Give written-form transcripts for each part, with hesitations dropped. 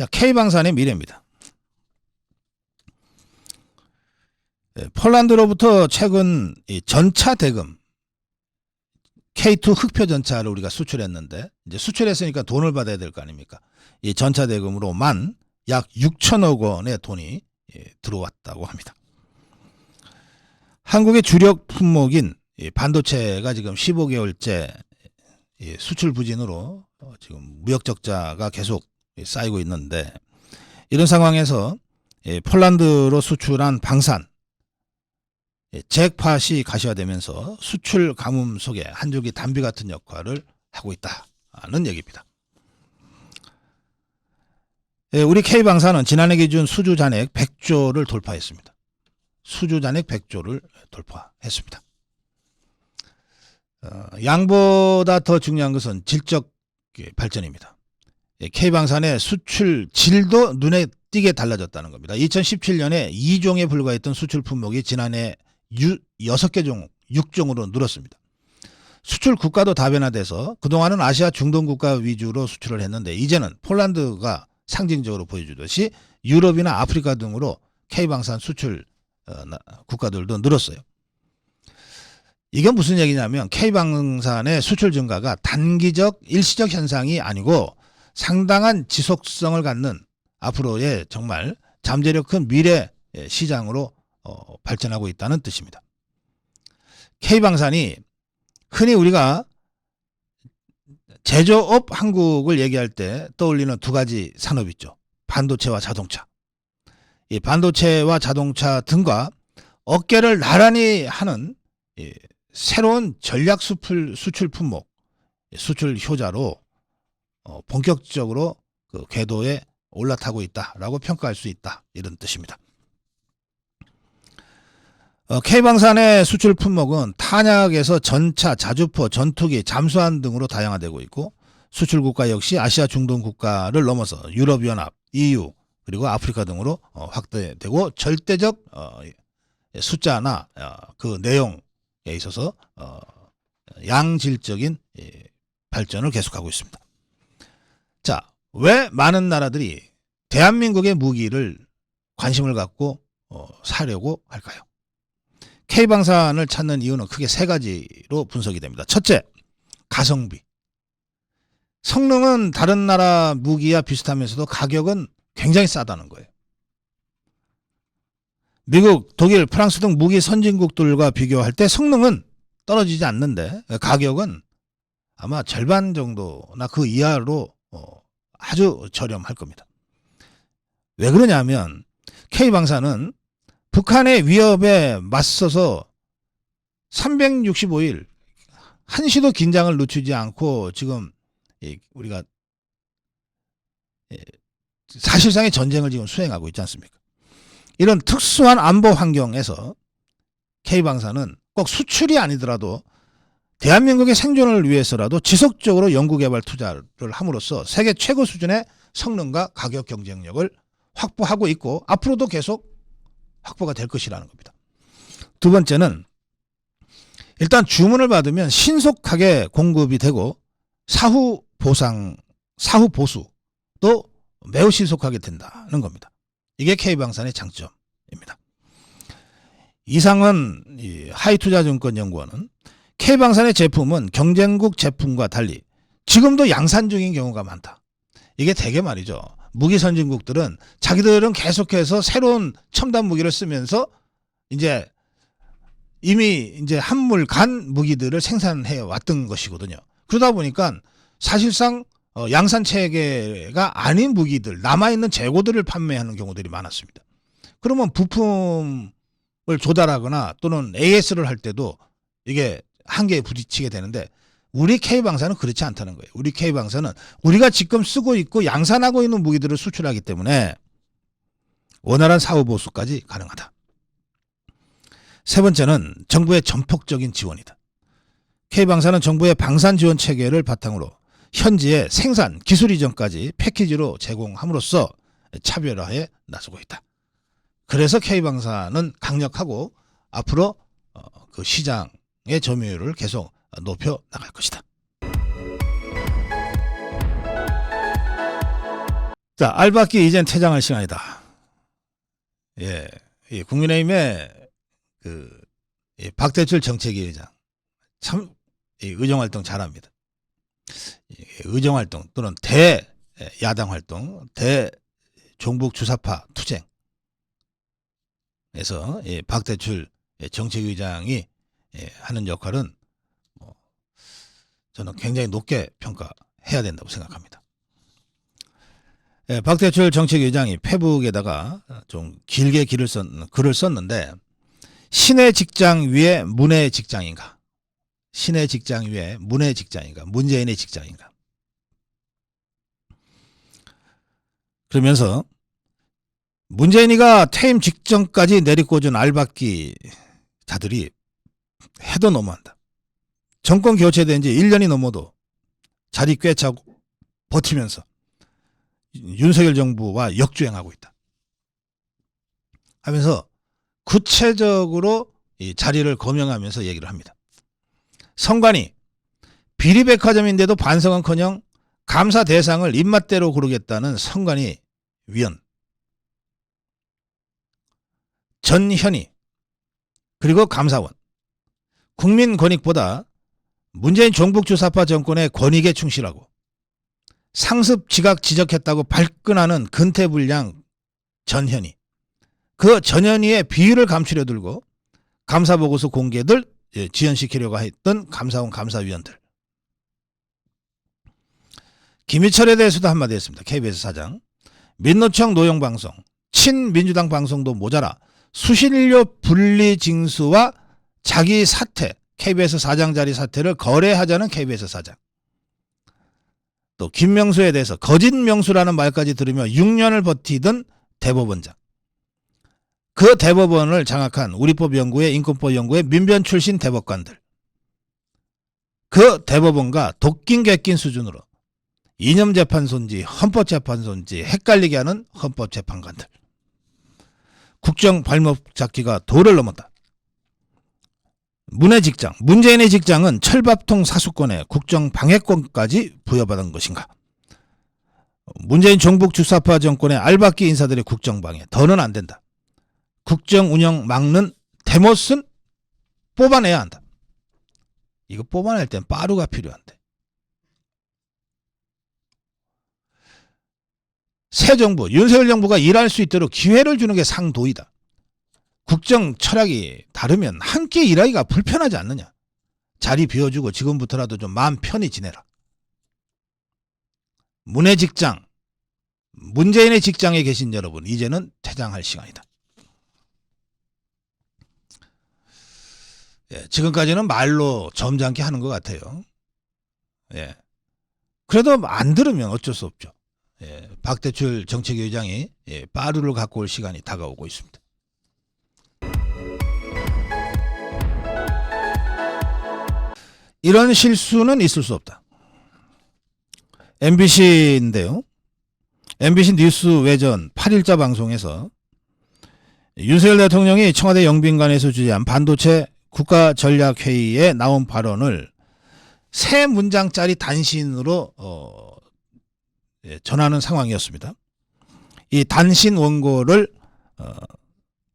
자, K방산의 미래입니다. 폴란드로부터 최근 전차 대금 K2 흑표 전차를 우리가 수출했는데, 이제 수출했으니까 돈을 받아야 될 거 아닙니까? 이 전차 대금으로만 약 6천억 원의 돈이 들어왔다고 합니다. 한국의 주력 품목인 반도체가 지금 15개월째 수출 부진으로 지금 무역 적자가 계속 쌓이고 있는데, 이런 상황에서 폴란드로 수출한 방산 잭팟이 가시화되면서 수출 가뭄 속에 한 줄기 담비 같은 역할을 하고 있다는 얘기입니다. 우리 K방산은 지난해 기준 수주 잔액 100조를 돌파했습니다. 수주 잔액 100조를 돌파했습니다. 양보다 더 중요한 것은 질적 발전입니다. K방산의 수출 질도 눈에 띄게 달라졌다는 겁니다. 2017년에 2종에 불과했던 수출 품목이 지난해 6개 종, 6종으로 늘었습니다. 수출 국가도 다변화돼서 그동안은 아시아 중동 국가 위주로 수출을 했는데, 이제는 폴란드가 상징적으로 보여주듯이 유럽이나 아프리카 등으로 K방산 수출 국가들도 늘었어요. 이건 무슨 얘기냐면, K방산의 수출 증가가 단기적 일시적 현상이 아니고 상당한 지속성을 갖는 앞으로의 정말 잠재력 큰 미래 시장으로 발전하고 있다는 뜻입니다. K방산이 흔히 우리가 제조업 한국을 얘기할 때 떠올리는 두 가지 산업 있죠. 반도체와 자동차. 이 반도체와 자동차 등과 어깨를 나란히 하는 새로운 전략 수출 품목, 수출 효자로 본격적으로 그 궤도에 올라타고 있다라고 평가할 수 있다, 이런 뜻입니다. K방산의 수출 품목은 탄약에서 전차, 자주포, 전투기, 잠수함 등으로 다양화되고 있고, 수출 국가 역시 아시아 중동 국가를 넘어서 유럽연합, EU 그리고 아프리카 등으로 확대되고, 절대적 숫자나 그 내용에 있어서 양질적인 발전을 계속하고 있습니다. 자, 왜 많은 나라들이 대한민국의 무기를 관심을 갖고 사려고 할까요? K방산을 찾는 이유는 크게 세 가지로 분석이 됩니다. 첫째, 가성비. 성능은 다른 나라 무기와 비슷하면서도 가격은 굉장히 싸다는 거예요. 미국, 독일, 프랑스 등 무기 선진국들과 비교할 때 성능은 떨어지지 않는데, 가격은 아마 절반 정도나 그 이하로 아주 저렴할 겁니다. 왜 그러냐면, K방산은 북한의 위협에 맞서서 365일 한시도 긴장을 늦추지 않고 지금 우리가 사실상의 전쟁을 지금 수행하고 있지 않습니까? 이런 특수한 안보 환경에서 K방산은 꼭 수출이 아니더라도 대한민국의 생존을 위해서라도 지속적으로 연구개발 투자를 함으로써 세계 최고 수준의 성능과 가격 경쟁력을 확보하고 있고, 앞으로도 계속 확보가 될 것이라는 겁니다. 두 번째는, 일단 주문을 받으면 신속하게 공급이 되고 사후 보수도 매우 신속하게 된다는 겁니다. 이게 K방산의 장점입니다. 이상은 하이투자증권연구원은 K방산의 제품은 경쟁국 제품과 달리 지금도 양산 중인 경우가 많다. 이게 되게 말이죠. 무기 선진국들은 자기들은 계속해서 새로운 첨단 무기를 쓰면서 이제 이미 이제 한물 간 무기들을 생산해 왔던 것이거든요. 그러다 보니까 사실상 양산 체계가 아닌 무기들, 남아있는 재고들을 판매하는 경우들이 많았습니다. 그러면 부품을 조달하거나 또는 AS를 할 때도 이게 한계에 부딪히게 되는데, 우리 K방산은 그렇지 않다는 거예요. 우리 K방산은 우리가 지금 쓰고 있고 양산하고 있는 무기들을 수출하기 때문에 원활한 사후 보수까지 가능하다. 세 번째는 정부의 전폭적인 지원이다. K방산은 정부의 방산 지원 체계를 바탕으로 현지의 생산, 기술 이전까지 패키지로 제공함으로써 차별화에 나서고 있다. 그래서 K방산은 강력하고 앞으로 그 시장의 점유율을 계속 높여 나갈 것이다. 자, 알박기 이젠 퇴장할 시간이다. 예, 이 국민의힘의 이 박대출 정책위 의장 참 의정 활동 잘합니다. 의정 활동 또는 대야당 활동, 대종북 주사파 투쟁에서 이 박대출 정책위 의장이 하는 역할은 저는 굉장히 높게 평가해야 된다고 생각합니다. 박대출 정책위원장이 페북에다가 좀 길게 글을 썼는데, 신의 직장 위에 문의 직장인가? 신의 직장 위에 문의 직장인가? 문재인의 직장인가? 그러면서 문재인이가 퇴임 직전까지 내리꽂은 알박기 자들이 해도 너무한다. 정권 교체된 지 1년이 넘어도 자리 꿰차고 버티면서 윤석열 정부와 역주행하고 있다 하면서 구체적으로 이 자리를 거명하면서 얘기를 합니다. 선관위 비리백화점인데도 반성은커녕 감사 대상을 입맛대로 고르겠다는 선관위 위원 전현희 그리고 감사원, 국민 권익보다 문재인 종북주사파 정권의 권익에 충실하고 상습 지각 지적했다고 발끈하는 근태불량 전현희, 그 전현희의 비위를 감추려 들고 감사보고서 공개를 지연시키려고 했던 감사원 감사위원들. 김희철에 대해서도 한마디 했습니다. KBS 사장. 민노총 노영방송, 친민주당 방송도 모자라 수신료 분리 징수와 자기 사퇴, KBS 사장 자리 사퇴를 거래하자는 KBS 사장. 또 김명수에 대해서 거짓 명수라는 말까지 들으며 6년을 버티던 대법원장. 그 대법원을 장악한 우리법연구회, 인권법연구회 민변 출신 대법관들. 그 대법원과 도낀 객낀 수준으로 이념재판소인지 헌법재판소인지 헷갈리게 하는 헌법재판관들. 국정 발목 잡기가 도를 넘었다. 문의 직장, 문재인의 직장은 철밥통 사수권에 국정 방해권까지 부여받은 것인가? 문재인 종북 주사파 정권의 알박기 인사들의 국정 방해, 더는 안 된다. 국정 운영 막는 대못은 뽑아내야 한다. 이거 뽑아낼 땐 빠루가 필요한데. 새 정부, 윤석열 정부가 일할 수 있도록 기회를 주는 게 상도이다. 국정 철학이 다르면 함께 일하기가 불편하지 않느냐. 자리 비워주고 지금부터라도 좀 마음 편히 지내라. 문의 직장, 문재인의 직장에 계신 여러분, 이제는 퇴장할 시간이다. 예, 지금까지는 말로 점잖게 하는 것 같아요. 예. 그래도 안 들으면 어쩔 수 없죠. 예, 박대출 정책위 의장이 빠루를 갖고 올 시간이 다가오고 있습니다. 이런 실수는 있을 수 없다. MBC인데요. MBC 뉴스 외전 8일자 방송에서 윤석열 대통령이 청와대 영빈관에서 주재한 반도체 국가전략회의에 나온 발언을 세 문장짜리 단신으로 전하는 상황이었습니다. 이 단신 원고를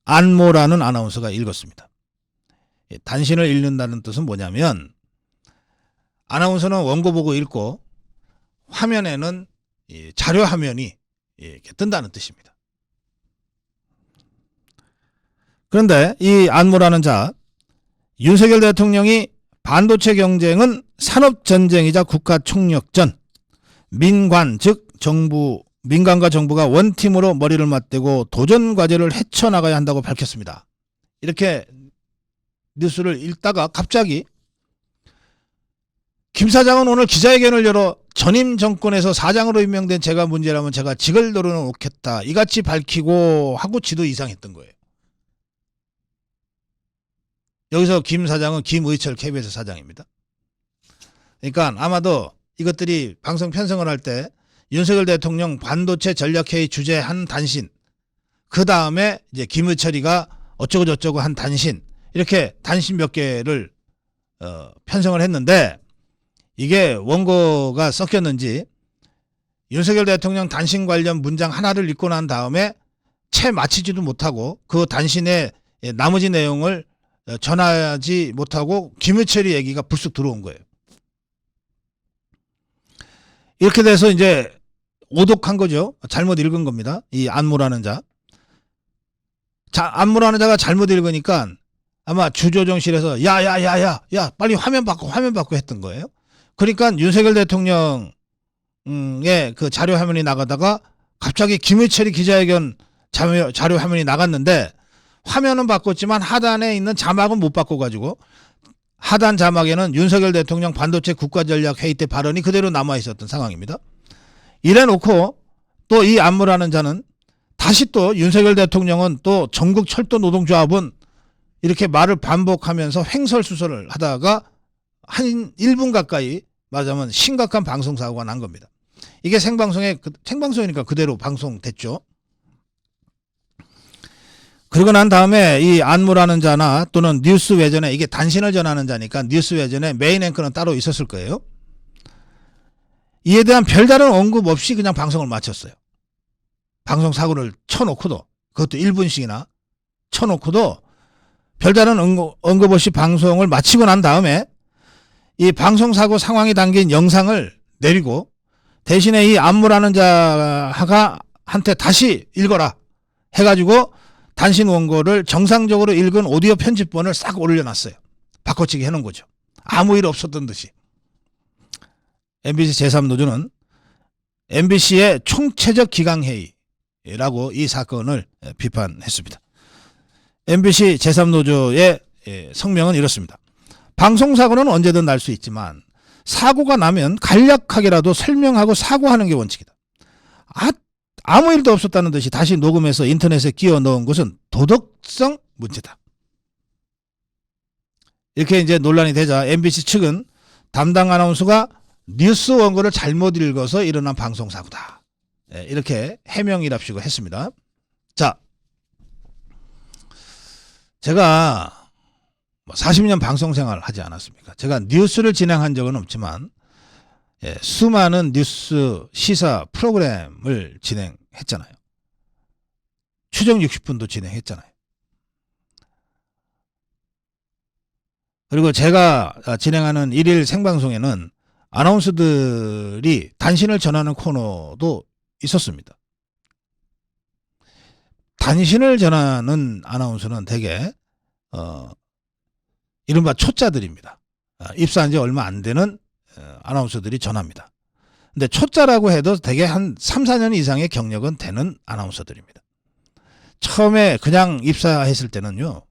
안모라는 아나운서가 읽었습니다. 단신을 읽는다는 뜻은 뭐냐면, 아나운서는 원고 보고 읽고 화면에는 자료 화면이 이렇게 뜬다는 뜻입니다. 그런데 이 안모라는 자, 윤석열 대통령이 반도체 경쟁은 산업전쟁이자 국가총력전, 민관 즉 정부, 민간과 정부가 원팀으로 머리를 맞대고 도전과제를 헤쳐나가야 한다고 밝혔습니다. 이렇게 뉴스를 읽다가 갑자기 김 사장은 오늘 기자회견을 열어 전임 정권에서 사장으로 임명된 제가 문제라면 제가 직을 내려놓겠다, 이같이 밝히고 하고 지도 이상했던 거예요. 여기서 김 사장은 김의철 KBS 사장입니다. 그러니까 아마도 이것들이 방송 편성을 할 때 윤석열 대통령 반도체 전략회의 주재한 단신, 그 다음에 이제 김의철이가 어쩌고 저쩌고 한 단신, 이렇게 단신 몇 개를 편성을 했는데, 이게 원고가 섞였는지 윤석열 대통령 단신 관련 문장 하나를 읽고 난 다음에 채 마치지도 못하고 그 단신의 나머지 내용을 전하지 못하고 김유철이 얘기가 불쑥 들어온 거예요. 이렇게 돼서 이제 오독한 거죠. 잘못 읽은 겁니다. 이 안무라는 자. 안무라는 자가 잘못 읽으니까 아마 주조정실에서 야 빨리 화면 바꿔 했던 거예요. 그러니까 윤석열 대통령의 그 자료 화면이 나가다가 갑자기 김유철이 기자회견 자료 화면이 나갔는데 화면은 바꿨지만 하단에 있는 자막은 못 바꿔가지고 하단 자막에는 윤석열 대통령 반도체 국가전략회의 때 발언이 그대로 남아 있었던 상황입니다. 이래 놓고 또 이 안무라는 자는 다시 또 윤석열 대통령은 또 전국철도노동조합은 이렇게 말을 반복하면서 횡설수설을 하다가 한 1분 가까이 말하자면 심각한 방송사고가 난 겁니다. 이게 생방송이니까 그대로 방송됐죠. 그러고 난 다음에 이 안무라는 자나 또는 뉴스 외전에 이게 단신을 전하는 자니까 뉴스 외전에 메인 앵커는 따로 있었을 거예요. 이에 대한 별다른 언급 없이 그냥 방송을 마쳤어요. 방송 사고를 쳐놓고도 그것도 1분씩이나 쳐놓고도 별다른 언급 없이 방송을 마치고 난 다음에 이 방송 사고 상황이 담긴 영상을 내리고 대신에 이 안무라는 자가 한테 다시 읽어라 해가지고 단신 원고를 정상적으로 읽은 오디오 편집본을 싹 올려놨어요. 바꿔치기 해놓은 거죠. 아무 일 없었던 듯이. MBC 제3노조는 MBC의 총체적 기강회의라고 이 사건을 비판했습니다. MBC 제3노조의 성명은 이렇습니다. 방송사고는 언제든 날 수 있지만 사고가 나면 간략하게라도 설명하고 사과하는 게 원칙이다. 아무 일도 없었다는 듯이 다시 녹음해서 인터넷에 끼워 넣은 것은 도덕성 문제다. 이렇게 이제 논란이 되자 MBC 측은 담당 아나운서가 뉴스 원고를 잘못 읽어서 일어난 방송사고다. 이렇게 해명이랍시고 했습니다. 자, 제가 40년 방송생활을 하지 않았습니까? 제가 뉴스를 진행한 적은 없지만 수많은 뉴스 시사 프로그램을 진행했잖아요. 추정 60분도 진행했잖아요. 그리고 제가 진행하는 일일 생방송에는 아나운서들이 단신을 전하는 코너도 있었습니다. 단신을 전하는 아나운서는 대개 이른바 초짜들입니다. 입사한 지 얼마 안 되는 아나운서들이 전합니다. 근데 초짜라고 해도 대개 한 3, 4년 이상의 경력은 되는 아나운서들입니다. 처음에 그냥 입사했을 때는요.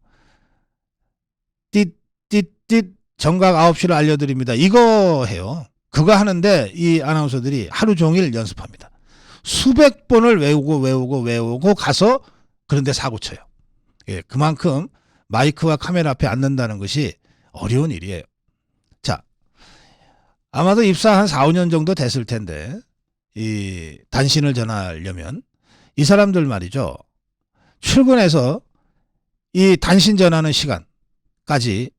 띠띠띠 정각 9시를 알려드립니다. 이거 해요. 그거 하는데 이 아나운서들이 하루 종일 연습합니다. 수백 번을 외우고 가서 그런데 사고 쳐요. 예, 그만큼 마이크와 카메라 앞에 앉는다는 것이 어려운 일이에요. 자, 아마도 입사 한 4, 5년 정도 됐을 텐데 이 단신을 전하려면 이 사람들 말이죠. 출근해서 이 단신 전하는 시간까지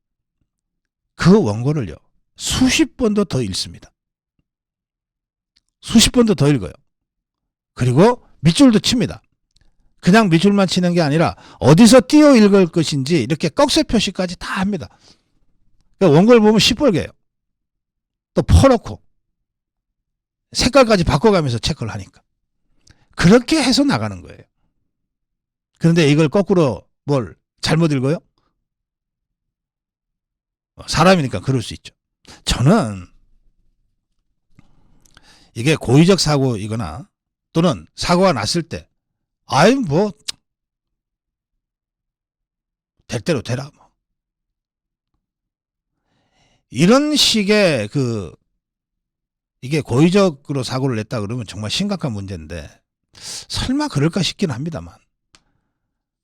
그 원고를요. 수십 번도 더 읽습니다. 수십 번도 더 읽어요. 그리고 밑줄도 칩니다. 그냥 밑줄만 치는 게 아니라 어디서 띄어 읽을 것인지 이렇게 꺽쇠 표시까지 다 합니다. 원고를 보면 시뻘개요. 또 퍼놓고 색깔까지 바꿔가면서 체크를 하니까. 그렇게 해서 나가는 거예요. 그런데 이걸 거꾸로 뭘 잘못 읽어요? 사람이니까 그럴 수 있죠. 저는 이게 고의적 사고이거나 또는 사고가 났을 때 뭐 될 대로 되라 뭐. 이런 식의 이게 고의적으로 사고를 냈다 그러면 정말 심각한 문제인데 설마 그럴까 싶긴 합니다만.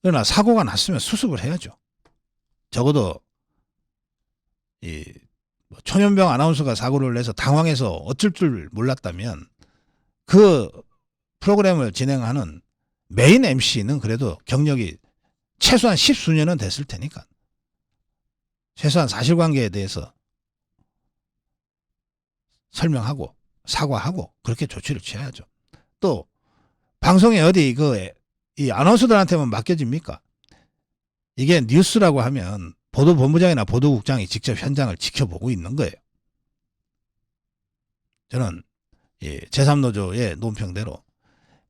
그러나 사고가 났으면 수습을 해야죠. 적어도 천연병 아나운서가 사고를 내서 당황해서 어쩔 줄 몰랐다면 그 프로그램을 진행하는 메인 MC는 그래도 경력이 최소한 10수년은 됐을 테니까 최소한 사실관계에 대해서 설명하고 사과하고 그렇게 조치를 취해야죠. 또 방송에 어디 이 아나운서들한테만 맡겨집니까? 이게 뉴스라고 하면 보도본부장이나 보도국장이 직접 현장을 지켜보고 있는 거예요. 저는 제3노조의 논평대로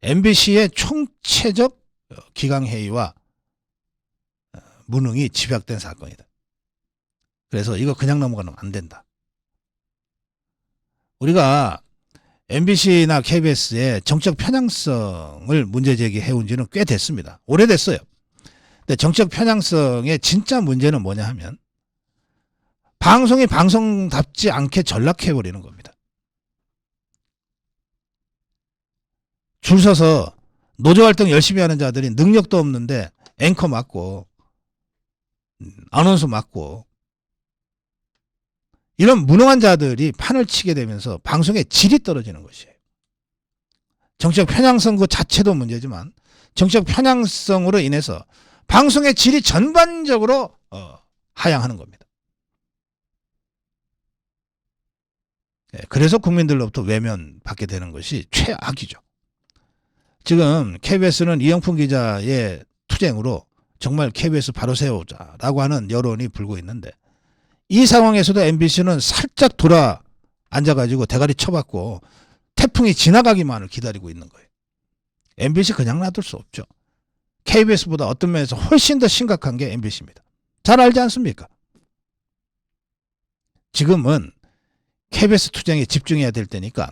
MBC의 총체적 기강회의와 무능이 집약된 사건이다. 그래서 이거 그냥 넘어가면 안 된다. 우리가 MBC나 KBS의 정책 편향성을 문제 제기해온 지는 꽤 됐습니다. 오래됐어요. 근데 정책 편향성의 진짜 문제는 뭐냐 하면 방송이 방송답지 않게 전락해버리는 겁니다. 줄 서서 노조활동 열심히 하는 자들이 능력도 없는데 앵커 맡고 아나운서 맡고 이런 무능한 자들이 판을 치게 되면서 방송의 질이 떨어지는 것이에요. 정책 편향성 그 자체도 문제지만 정책 편향성으로 인해서 방송의 질이 전반적으로 하향하는 겁니다. 그래서 국민들로부터 외면받게 되는 것이 최악이죠. 지금 KBS는 이영풍 기자의 투쟁으로 정말 KBS 바로 세우자라고 하는 여론이 불고 있는데 이 상황에서도 MBC는 살짝 돌아 앉아가지고 대가리 쳐박고 태풍이 지나가기만을 기다리고 있는 거예요. MBC 그냥 놔둘 수 없죠. KBS보다 어떤 면에서 훨씬 더 심각한 게 MBC입니다. 잘 알지 않습니까? 지금은 KBS 투쟁에 집중해야 될 때니까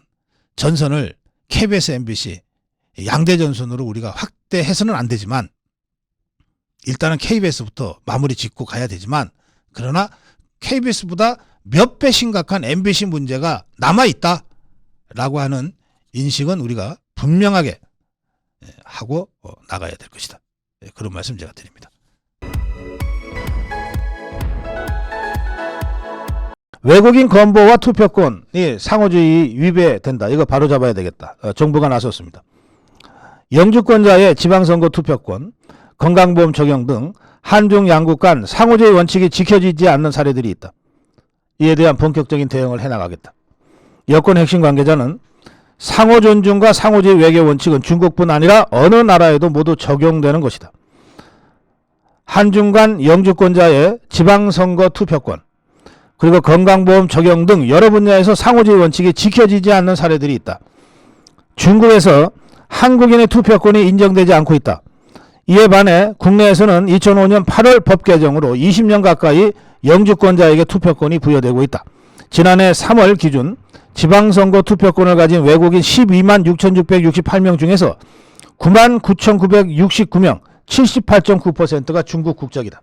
전선을 KBS, MBC 양대 전선으로 우리가 확대해서는 안 되지만 일단은 KBS부터 마무리 짓고 가야 되지만 그러나 KBS보다 몇 배 심각한 MBC 문제가 남아있다라고 하는 인식은 우리가 분명하게 하고 나가야 될 것이다. 그런 말씀 제가 드립니다. 외국인 건보와 투표권이 상호주의 위배된다. 이거 바로 잡아야 되겠다. 정부가 나섰습니다. 영주권자의 지방선거 투표권, 건강보험 적용 등 한중 양국 간 상호주의 원칙이 지켜지지 않는 사례들이 있다. 이에 대한 본격적인 대응을 해나가겠다. 여권 핵심 관계자는 상호 존중과 상호주의 외교 원칙은 중국뿐 아니라 어느 나라에도 모두 적용되는 것이다. 한중 간 영주권자의 지방선거 투표권, 그리고 건강보험 적용 등 여러 분야에서 상호주의 원칙이 지켜지지 않는 사례들이 있다. 중국에서 한국인의 투표권이 인정되지 않고 있다. 이에 반해 국내에서는 2005년 8월 법 개정으로 20년 가까이 영주권자에게 투표권이 부여되고 있다. 지난해 3월 기준 지방선거 투표권을 가진 외국인 12만 6,668명 중에서 9만 9,969명, 78.9%가 중국 국적이다.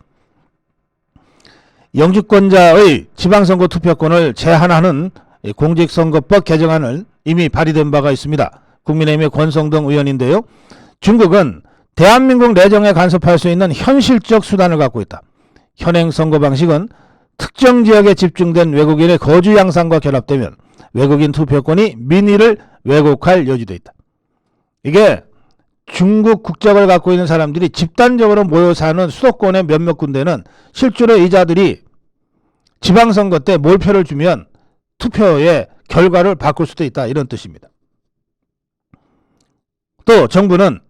영주권자의 지방선거 투표권을 제한하는 공직선거법 개정안을 이미 발의된 바가 있습니다. 국민의힘의 권성동 의원인데요. 중국은 대한민국 내정에 간섭할 수 있는 현실적 수단을 갖고 있다. 현행 선거 방식은 특정 지역에 집중된 외국인의 거주 양상과 결합되면 외국인 투표권이 민의를 왜곡할 여지도 있다. 이게 중국 국적을 갖고 있는 사람들이 집단적으로 모여 사는 수도권의 몇몇 군데는 실제로 이 자들이 지방선거 때 몰표를 주면 투표의 결과를 바꿀 수도 있다. 이런 뜻입니다. 또 정부는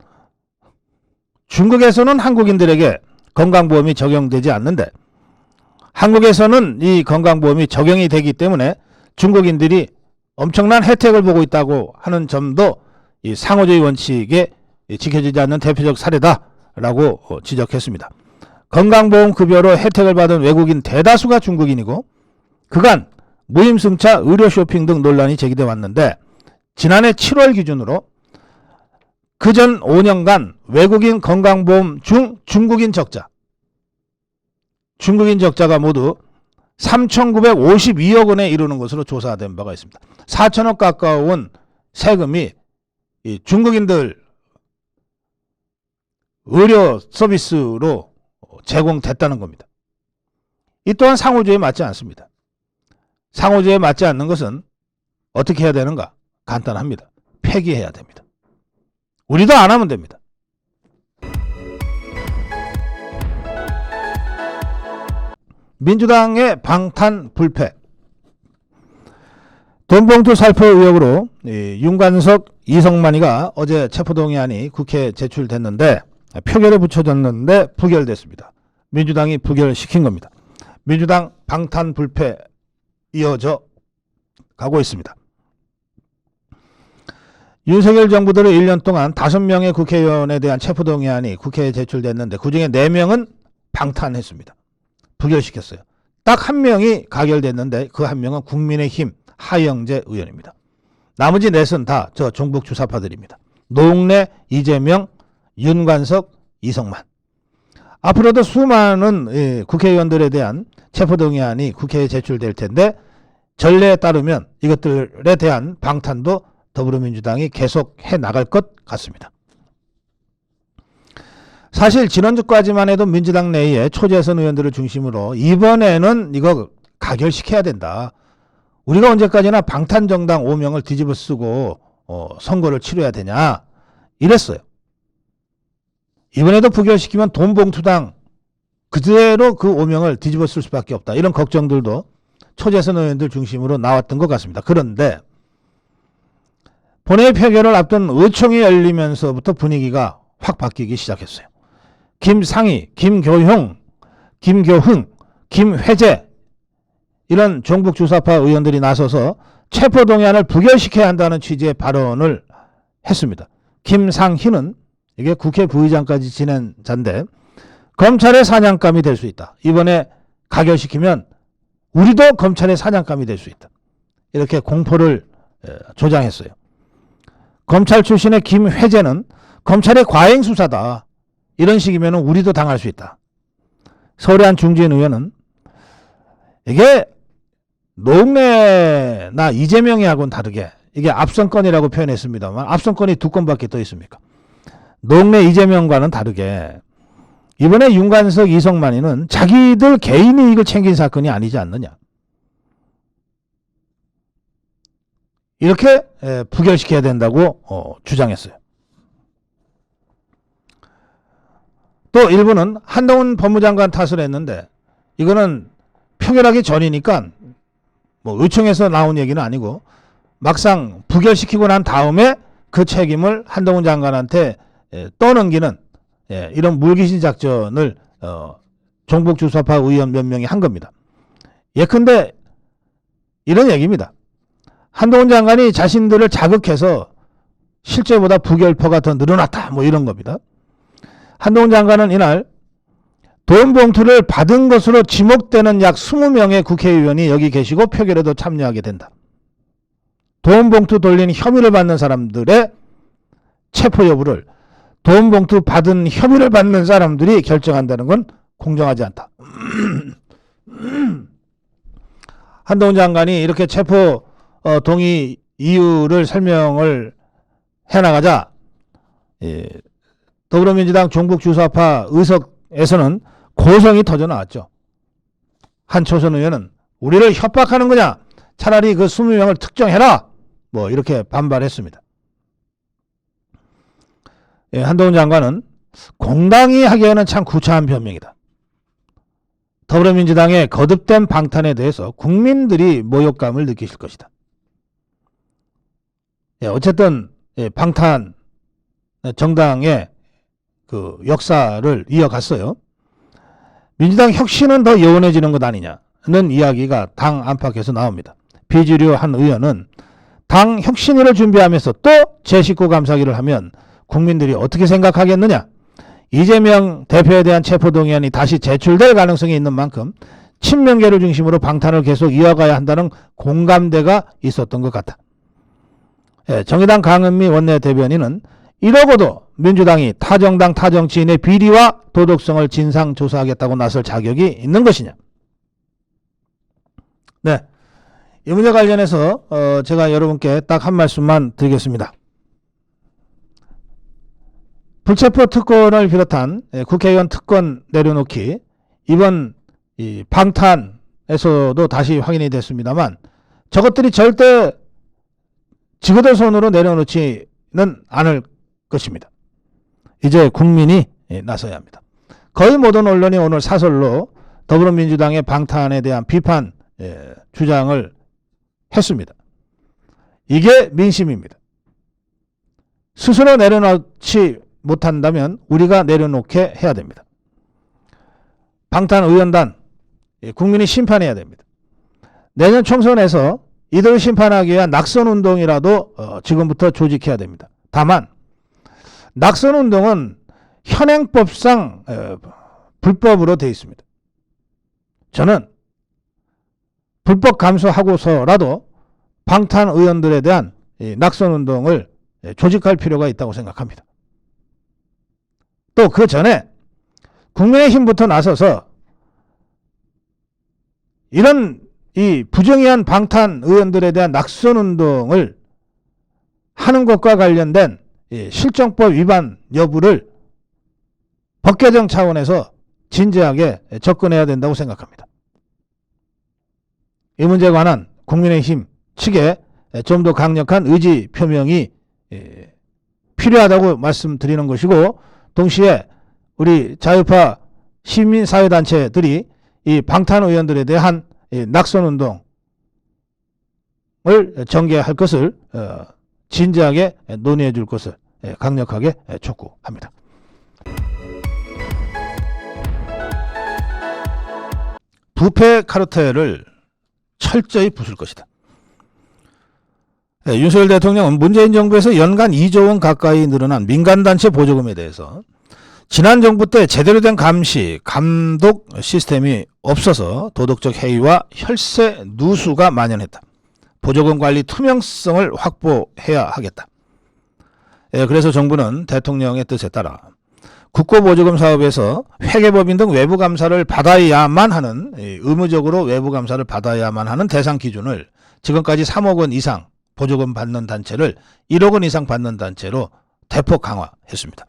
중국에서는 한국인들에게 건강보험이 적용되지 않는데 한국에서는 이 건강보험이 적용이 되기 때문에 중국인들이 엄청난 혜택을 보고 있다고 하는 점도 이 상호주의 원칙에 지켜지지 않는 대표적 사례다라고 지적했습니다. 건강보험 급여로 혜택을 받은 외국인 대다수가 중국인이고 그간 무임승차 의료 쇼핑 등 논란이 제기돼 왔는데 지난해 7월 기준으로 그전 5년간 외국인 건강보험 중 중국인 적자가 모두 3,952억 원에 이르는 것으로 조사된 바가 있습니다. 4천억 가까운 세금이 이 중국인들 의료 서비스로 제공됐다는 겁니다. 이 또한 상호주의에 맞지 않습니다. 상호주의에 맞지 않는 것은 어떻게 해야 되는가? 간단합니다. 폐기해야 됩니다. 우리도 안 하면 됩니다. 민주당의 방탄 불패. 돈봉투 살포 의혹으로 윤관석, 이성만이가 어제 체포동의안이 국회에 제출됐는데 표결에 붙여졌는데 부결됐습니다. 민주당이 부결시킨 겁니다. 민주당 방탄 불패 이어져 가고 있습니다. 윤석열 정부들의 1년 동안 5명의 국회의원에 대한 체포동의안이 국회에 제출됐는데 그중에 4명은 방탄했습니다. 부결시켰어요. 딱 1명이 가결됐는데 그 1명은 국민의힘 하영재 의원입니다. 나머지 넷은 다 저 종북 주사파들입니다. 노웅래, 이재명, 윤관석, 이성만. 앞으로도 수많은 국회의원들에 대한 체포동의안이 국회에 제출될 텐데 전례에 따르면 이것들에 대한 방탄도 더불어민주당이 계속 해나갈 것 같습니다. 사실 지난주까지만 해도 민주당 내에 초재선 의원들을 중심으로 이번에는 이거 가결시켜야 된다. 우리가 언제까지나 방탄정당 5명을 뒤집어 쓰고 선거를 치러야 되냐 이랬어요. 이번에도 부결시키면 돈봉투당 그대로 그 5명을 뒤집어 쓸 수밖에 없다. 이런 걱정들도 초재선 의원들 중심으로 나왔던 것 같습니다. 그런데 본회의 표결을 앞둔 의총이 열리면서부터 분위기가 확 바뀌기 시작했어요. 김상희, 김교형, 김교흥, 김회재 이런 종북 주사파 의원들이 나서서 체포동의안을 부결시켜야 한다는 취지의 발언을 했습니다. 김상희는 이게 국회 부의장까지 지낸 자인데 검찰의 사냥감이 될 수 있다. 이번에 가결시키면 우리도 검찰의 사냥감이 될 수 있다. 이렇게 공포를 조장했어요. 검찰 출신의 김회재는 검찰의 과잉수사다. 이런 식이면 우리도 당할 수 있다. 서울의 한 중진 의원은 이게 노웅래나 이재명이 하고는 다르게 이게 앞선건이라고 표현했습니다만 앞선건이 2건밖에 더 있습니까? 노웅래 이재명과는 다르게 이번에 윤관석 이성만이는 자기들 개인 이익을 챙긴 사건이 아니지 않느냐. 이렇게 부결시켜야 된다고 주장했어요. 또 일부는 한동훈 법무장관 탓을 했는데 이거는 표결하기 전이니까 뭐 의총에서 나온 얘기는 아니고 막상 부결시키고 난 다음에 그 책임을 한동훈 장관한테 떠넘기는 이런 물귀신 작전을 종북 주사파 의원 몇 명이 한 겁니다. 예컨대 이런 얘기입니다. 한동훈 장관이 자신들을 자극해서 실제보다 부결표가 더 늘어났다. 뭐 이런 겁니다. 한동훈 장관은 이날 돈 봉투를 받은 것으로 지목되는 약 20명의 국회의원이 여기 계시고 표결에도 참여하게 된다. 돈 봉투 돌린 혐의를 받는 사람들의 체포 여부를 돈 봉투 받은 혐의를 받는 사람들이 결정한다는 건 공정하지 않다. 한동훈 장관이 이렇게 체포 동의 이유를 설명을 해나가자 더불어민주당 종북 주사파 의석에서는 고성이 터져 나왔죠. 한 초선 의원은 우리를 협박하는 거냐? 차라리 그 20명을 특정해라. 뭐 이렇게 반발했습니다. 한동훈 장관은 공당이 하기에는 참 구차한 변명이다. 더불어민주당의 거듭된 방탄에 대해서 국민들이 모욕감을 느끼실 것이다. 어쨌든 방탄 정당의 그 역사를 이어갔어요. 민주당 혁신은 더 요원해지는 것 아니냐는 이야기가 당 안팎에서 나옵니다. 비주류 한 의원은 당 혁신위를 준비하면서 또 제19 감사기를 하면 국민들이 어떻게 생각하겠느냐. 이재명 대표에 대한 체포동의안이 다시 제출될 가능성이 있는 만큼 친명계를 중심으로 방탄을 계속 이어가야 한다는 공감대가 있었던 것 같다. 정의당 강은미 원내대변인은 이러고도 민주당이 타정당 타정치인의 비리와 도덕성을 진상조사하겠다고 나설 자격이 있는 것이냐. 네, 이 문제 관련해서 제가 여러분께 딱 한 말씀만 드리겠습니다. 불체포 특권을 비롯한 국회의원 특권 내려놓기 이번 이 방탄에서도 다시 확인이 됐습니다만 저것들이 절대 지그들 손으로 내려놓지는 않을 것입니다. 이제 국민이 나서야 합니다. 거의 모든 언론이 오늘 사설로 더불어민주당의 방탄에 대한 비판 주장을 했습니다. 이게 민심입니다. 스스로 내려놓지 못한다면 우리가 내려놓게 해야 됩니다. 방탄의원단 국민이 심판해야 됩니다. 내년 총선에서 이들을 심판하기 위한 낙선운동이라도 지금부터 조직해야 됩니다. 다만 낙선운동은 현행법상 불법으로 되어 있습니다. 저는 불법 감수하고서라도 방탄의원들에 대한 낙선운동을 조직할 필요가 있다고 생각합니다. 또 그 전에 국민의힘부터 나서서 이런 이 부정의한 방탄의원들에 대한 낙선운동을 하는 것과 관련된 실정법 위반 여부를 법 개정 차원에서 진지하게 접근해야 된다고 생각합니다. 이 문제에 관한 국민의힘 측에 좀 더 강력한 의지 표명이 필요하다고 말씀드리는 것이고, 동시에 우리 자유파 시민사회단체들이 이 방탄의원들에 대한 낙선운동을 전개할 것을 진지하게 논의해 줄 것을 강력하게 촉구합니다. 부패 카르텔을 철저히 부술 것이다. 윤석열 대통령은 문재인 정부에서 연간 2조 원 가까이 늘어난 민간단체 보조금에 대해서 지난 정부 때 제대로 된 감시, 감독 시스템이 없어서 도덕적 해이와 혈세 누수가 만연했다. 보조금 관리 투명성을 확보해야 하겠다. 그래서 정부는 대통령의 뜻에 따라 국고보조금 사업에서 회계법인 등 외부 감사를 받아야만 하는, 의무적으로 외부 감사를 받아야만 하는 대상 기준을 지금까지 3억 원 이상 보조금 받는 단체를 1억 원 이상 받는 단체로 대폭 강화했습니다.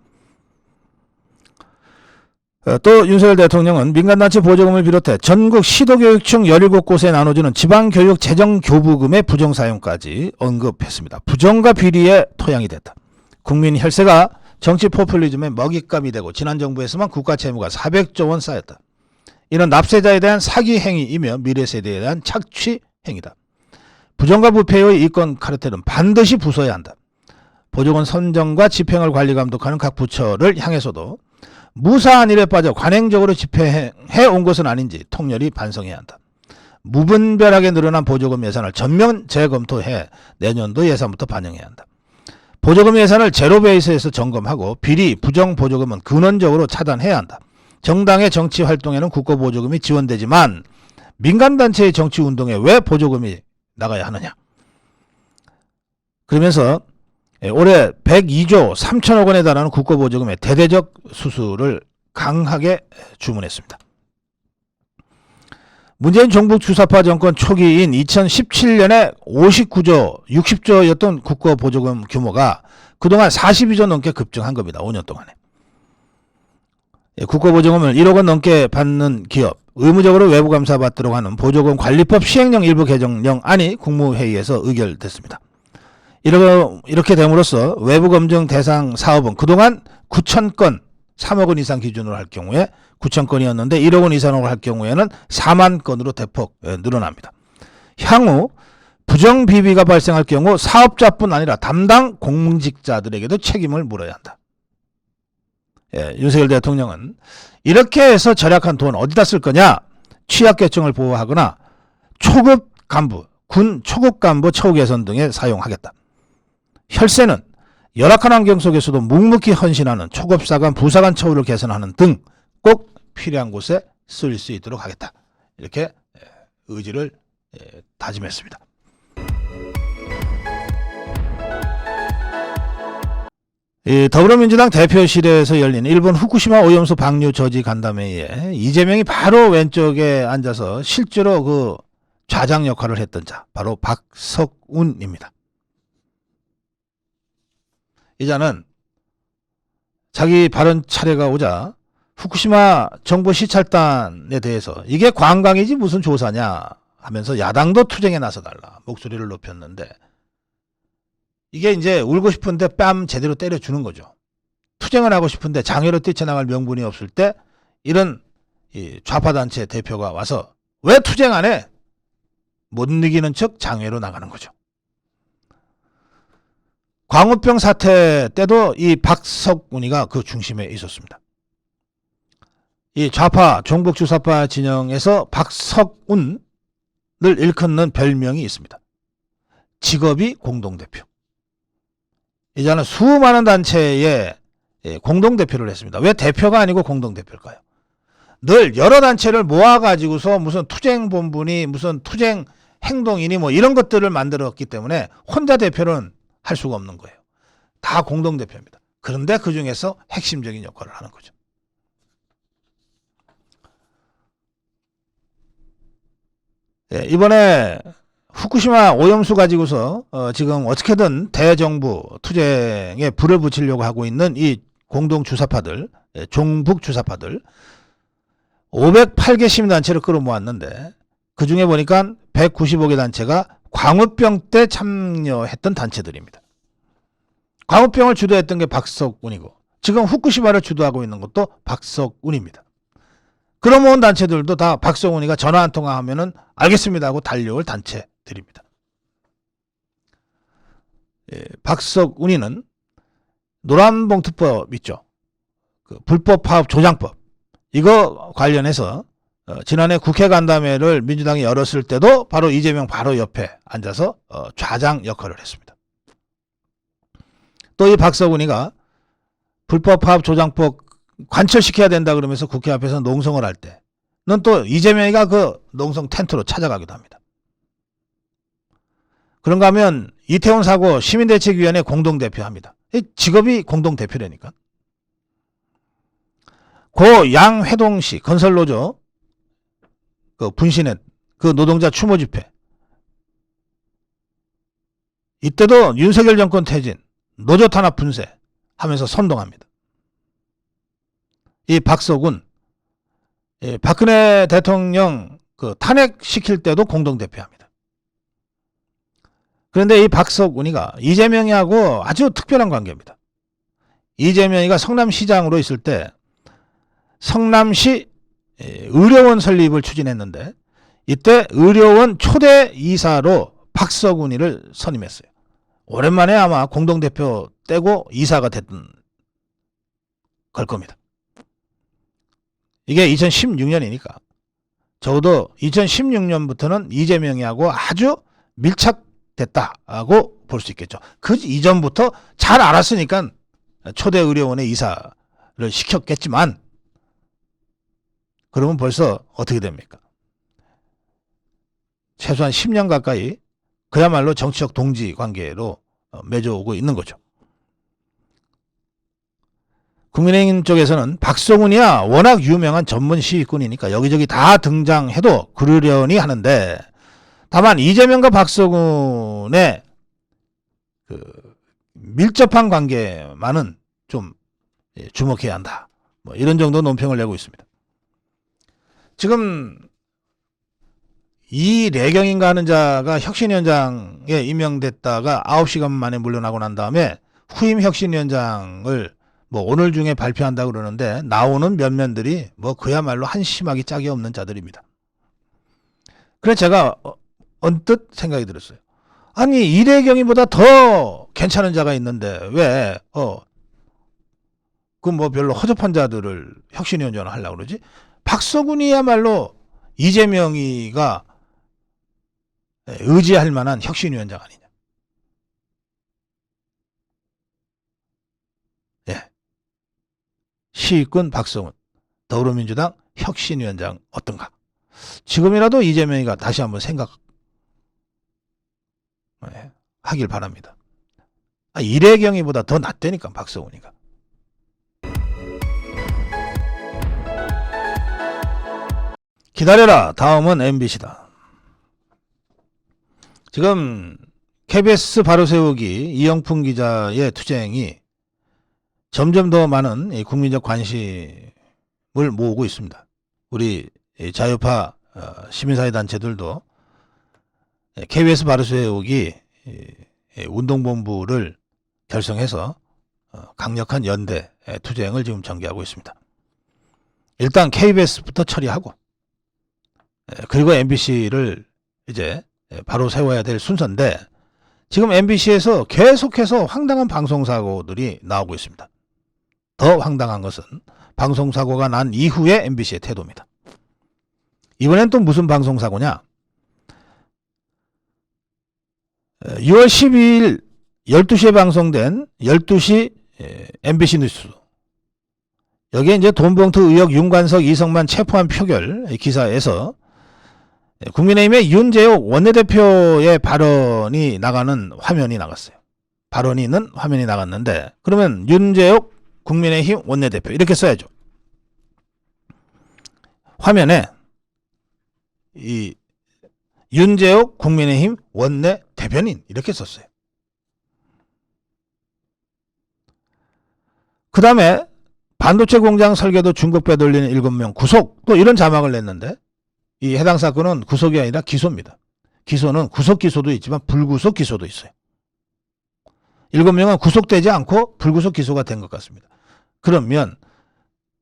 또 윤석열 대통령은 민간단체 보조금을 비롯해 전국 시도교육청 17곳에 나눠주는 지방교육 재정교부금의 부정사용까지 언급했습니다. 부정과 비리의 토양이 됐다. 국민 혈세가 정치 포퓰리즘의 먹잇감이 되고 지난 정부에서만 국가 채무가 400조 원 쌓였다. 이는 납세자에 대한 사기 행위이며 미래 세대에 대한 착취 행위다. 부정과 부패의 이권 카르텔은 반드시 부숴야 한다. 보조금 선정과 집행을 관리 감독하는 각 부처를 향해서도 무사한 일에 빠져 관행적으로 집행해 온 것은 아닌지 통렬히 반성해야 한다. 무분별하게 늘어난 보조금 예산을 전면 재검토해 내년도 예산부터 반영해야 한다. 보조금 예산을 제로 베이스에서 점검하고 비리, 부정 보조금은 근원적으로 차단해야 한다. 정당의 정치 활동에는 국고 보조금이 지원되지만 민간단체의 정치 운동에 왜 보조금이 나가야 하느냐. 그러면서 올해 102조 3천억 원에 달하는 국고 보조금의 대대적 수수를 강하게 주문했습니다. 문재인 종북 주사파 정권 초기인 2017년에 59조, 60조였던 국고 보조금 규모가 그동안 42조 넘게 급증한 겁니다. 5년 동안에. 국고 보조금을 1억 원 넘게 받는 기업, 의무적으로 외부 감사 받도록 하는 보조금 관리법 시행령 일부 개정령안이 국무회의에서 의결됐습니다. 이렇게 됨으로써 외부 검증 대상 사업은 그동안 9,000건 3억 원 이상 기준으로 할 경우에 9,000건이었는데 1억 원 이상으로 할 경우에는 4만 건으로 대폭 늘어납니다. 향후 부정비비가 발생할 경우 사업자뿐 아니라 담당 공직자들에게도 책임을 물어야 한다. 윤석열 대통령은 이렇게 해서 절약한 돈 어디다 쓸 거냐? 취약계층을 보호하거나 초급 간부, 군 초급 간부 처우 개선 등에 사용하겠다. 혈세는 열악한 환경 속에서도 묵묵히 헌신하는 초급사관, 부사관 처우를 개선하는 등 꼭 필요한 곳에 쓸 수 있도록 하겠다. 이렇게 의지를 다짐했습니다. 더불어민주당 대표실에서 열린 일본 후쿠시마 오염수 방류 저지 간담회에 이재명이 바로 왼쪽에 앉아서 실제로 그 좌장 역할을 했던 자, 바로 박석운입니다. 이 자는 자기 발언 차례가 오자 후쿠시마 정부 시찰단에 대해서 이게 관광이지 무슨 조사냐 하면서 야당도 투쟁에 나서달라 목소리를 높였는데, 이게 이제 울고 싶은데 뺨 제대로 때려주는 거죠. 투쟁을 하고 싶은데 장애로 뛰쳐나갈 명분이 없을 때 이런 좌파단체 대표가 와서 왜 투쟁 안 해? 못 이기는 척 장외로 나가는 거죠. 광우병 사태 때도 이 박석운이가 그 중심에 있었습니다. 이 좌파 종북 주사파 진영에서 박석운을 일컫는 별명이 있습니다. 직업이 공동대표. 이제는 수많은 단체의 공동대표를 했습니다. 왜 대표가 아니고 공동대표일까요? 늘 여러 단체를 모아가지고서 무슨 투쟁본부니 무슨 투쟁 행동이니 뭐 이런 것들을 만들었기 때문에 혼자 대표는 할 수가 없는 거예요. 다 공동대표입니다. 그런데 그 중에서 핵심적인 역할을 하는 거죠. 이번에 후쿠시마 오염수 가지고서 지금 어떻게든 대정부 투쟁에 불을 붙이려고 하고 있는 이 공동 주사파들, 종북 주사파들 508개 시민단체를 끌어모았는데 그 중에 보니까 195개 단체가 광우병 때 참여했던 단체들입니다. 광우병을 주도했던 게 박석운이고 지금 후쿠시마를 주도하고 있는 것도 박석운입니다. 끌어모은 단체들도 다 박석운이가 전화 한 통화하면은 알겠습니다 하고 달려올 단체들입니다. 박석운이는 노란봉투법 있죠. 그 불법 파업 조장법 이거 관련해서 지난해 국회 간담회를 민주당이 열었을 때도 바로 이재명 바로 옆에 앉아서 좌장 역할을 했습니다. 또 이 박석운이가 불법 파업 조장법 관철시켜야 된다 그러면서 국회 앞에서 농성을 할 때는 또 이재명이가 그 농성 텐트로 찾아가기도 합니다. 그런가 하면 이태원 사고 시민대책위원회 공동대표 합니다. 직업이 공동대표라니까. 고 양회동시 건설노조 그 분신회 그 노동자 추모 집회 이때도 윤석열 정권 퇴진 노조 탄압 분쇄 하면서 선동합니다. 이 박석운 박근혜 대통령 그 탄핵시킬 때도 공동대표합니다. 그런데 이 박석운이가 이재명이하고 아주 특별한 관계입니다. 이재명이가 성남시장으로 있을 때 성남시 의료원 설립을 추진했는데 이때 의료원 초대 이사로 박석운이를 선임했어요. 오랜만에 아마 공동대표 떼고 이사가 됐던 걸 겁니다. 이게 2016년이니까 적어도 2016년부터는 이재명이하고 아주 밀착됐다고 볼 수 있겠죠. 그 이전부터 잘 알았으니까 초대 의료원의 이사를 시켰겠지만 그러면 벌써 어떻게 됩니까? 최소한 10년 가까이 그야말로 정치적 동지 관계로 맺어오고 있는 거죠. 국민의힘 쪽에서는 박석운이야 워낙 유명한 전문 시위꾼이니까 여기저기 다 등장해도 그러려니 하는데 다만 이재명과 박석운의 그 밀접한 관계만은 좀 주목해야 한다. 뭐 이런 정도 논평을 내고 있습니다. 지금 이래경인가 하는 자가 혁신위원장에 임명됐다가 9시간 만에 물러나고 난 다음에 후임 혁신위원장을 뭐 오늘 중에 발표한다고 그러는데 나오는 면면들이 뭐 그야말로 한심하기 짝이 없는 자들입니다. 그래서 제가 언뜻 생각이 들었어요. 아니 이래경이보다 더 괜찮은 자가 있는데 왜 그 뭐 별로 허접한 자들을 혁신위원장을 하려고 그러지? 박석운이야말로 이재명이가 의지할 만한 혁신위원장 아니냐. 예. 시위꾼 박석운, 더불어민주당 혁신위원장 어떤가? 지금이라도 이재명이가 다시 한번 생각하길 바랍니다. 이래경이보다 더 낫다니까 박석운이가. 기다려라. 다음은 MBC다. 지금 KBS 바로 세우기 이영풍 기자의 투쟁이 점점 더 많은 국민적 관심을 모으고 있습니다. 우리 자유파 시민사회 단체들도 KBS 바로 세우기 운동본부를 결성해서 강력한 연대 투쟁을 지금 전개하고 있습니다. 일단 KBS부터 처리하고 그리고 MBC를 이제 바로 세워야 될 순서인데 지금 MBC에서 계속해서 황당한 방송사고들이 나오고 있습니다. 더 황당한 것은 방송사고가 난 이후의 MBC의 태도입니다. 이번엔 또 무슨 방송사고냐? 6월 12일 12시에 방송된 12시 MBC 뉴스. 여기에 이제 돈봉투 의혹 윤관석, 이성만 체포한 표결 기사에서 국민의힘의 윤재옥 원내대표의 발언이 나가는 화면이 나갔어요. 발언이 있는 화면이 나갔는데, 그러면 윤재옥 국민의힘 원내대표 이렇게 써야죠. 화면에 이 윤재옥 국민의힘 원내대변인 이렇게 썼어요. 그 다음에 반도체 공장 설계도 중국 빼돌리는 7명 구속, 또 이런 자막을 냈는데, 이 해당 사건은 구속이 아니라 기소입니다. 기소는 구속 기소도 있지만 불구속 기소도 있어요. 7명은 구속되지 않고 불구속 기소가 된 것 같습니다. 그러면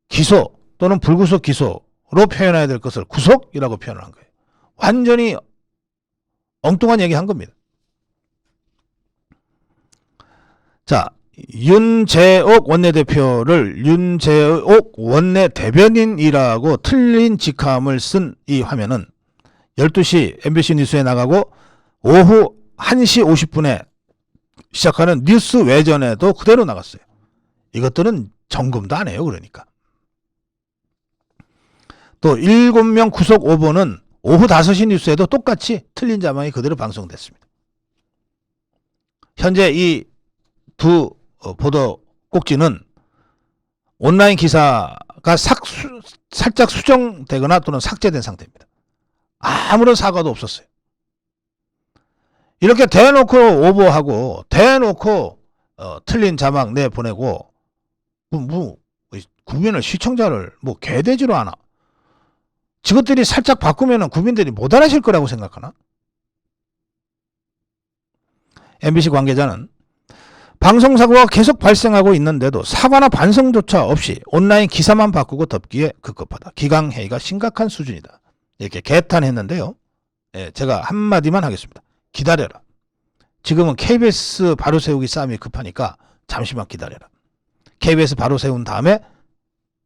기소 또는 불구속 기소로 표현해야 될 것을 구속이라고 표현을 한 거예요. 완전히 엉뚱한 얘기 한 겁니다. 자, 윤재옥 원내대표를 윤재옥 원내대변인이라고 틀린 직함을 쓴 이 화면은 12시 MBC 뉴스에 나가고 오후 1시 50분에 시작하는 뉴스 외전에도 그대로 나갔어요. 이것들은 점검도 안 해요. 그러니까. 또 7명 구속 오보는 오후 5시 뉴스에도 똑같이 틀린 자막이 그대로 방송됐습니다. 현재 이 두 보도 꼭지는 온라인 기사가 살짝 수정되거나 또는 삭제된 상태입니다. 아무런 사과도 없었어요. 이렇게 대놓고 오보하고 대놓고 틀린 자막 내보내고 국민을, 시청자를 개돼지로 하나. 저것들이 살짝 바꾸면 국민들이 못 알아실 거라고 생각하나? MBC 관계자는 방송사고가 계속 발생하고 있는데도 사과나 반성조차 없이 온라인 기사만 바꾸고 덮기에 급급하다. 기강회의가 심각한 수준이다. 이렇게 개탄했는데요. 제가 한마디만 하겠습니다. 기다려라. 지금은 KBS 바로 세우기 싸움이 급하니까 잠시만 기다려라. KBS 바로 세운 다음에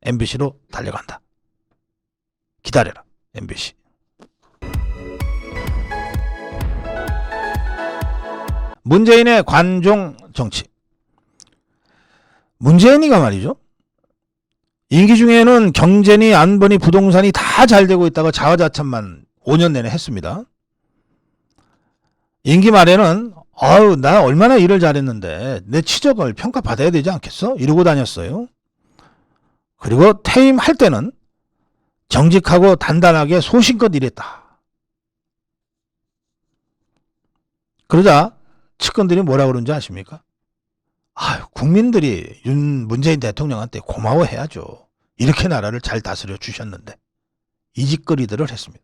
MBC로 달려간다. 기다려라. MBC. 문재인의 관종 정치. 문재인이가 말이죠. 임기 중에는 경제니 안보니 부동산이 다 잘 되고 있다가 자화자찬만 5년 내내 했습니다. 임기 말에는 나 얼마나 일을 잘했는데 내 치적을 평가받아야 되지 않겠어? 이러고 다녔어요. 그리고 퇴임할 때는 정직하고 단단하게 소신껏 일했다. 그러자 측근들이 뭐라 그런지 아십니까? 국민들이 문재인 대통령한테 고마워해야죠. 이렇게 나라를 잘 다스려 주셨는데. 이 짓거리들을 했습니다.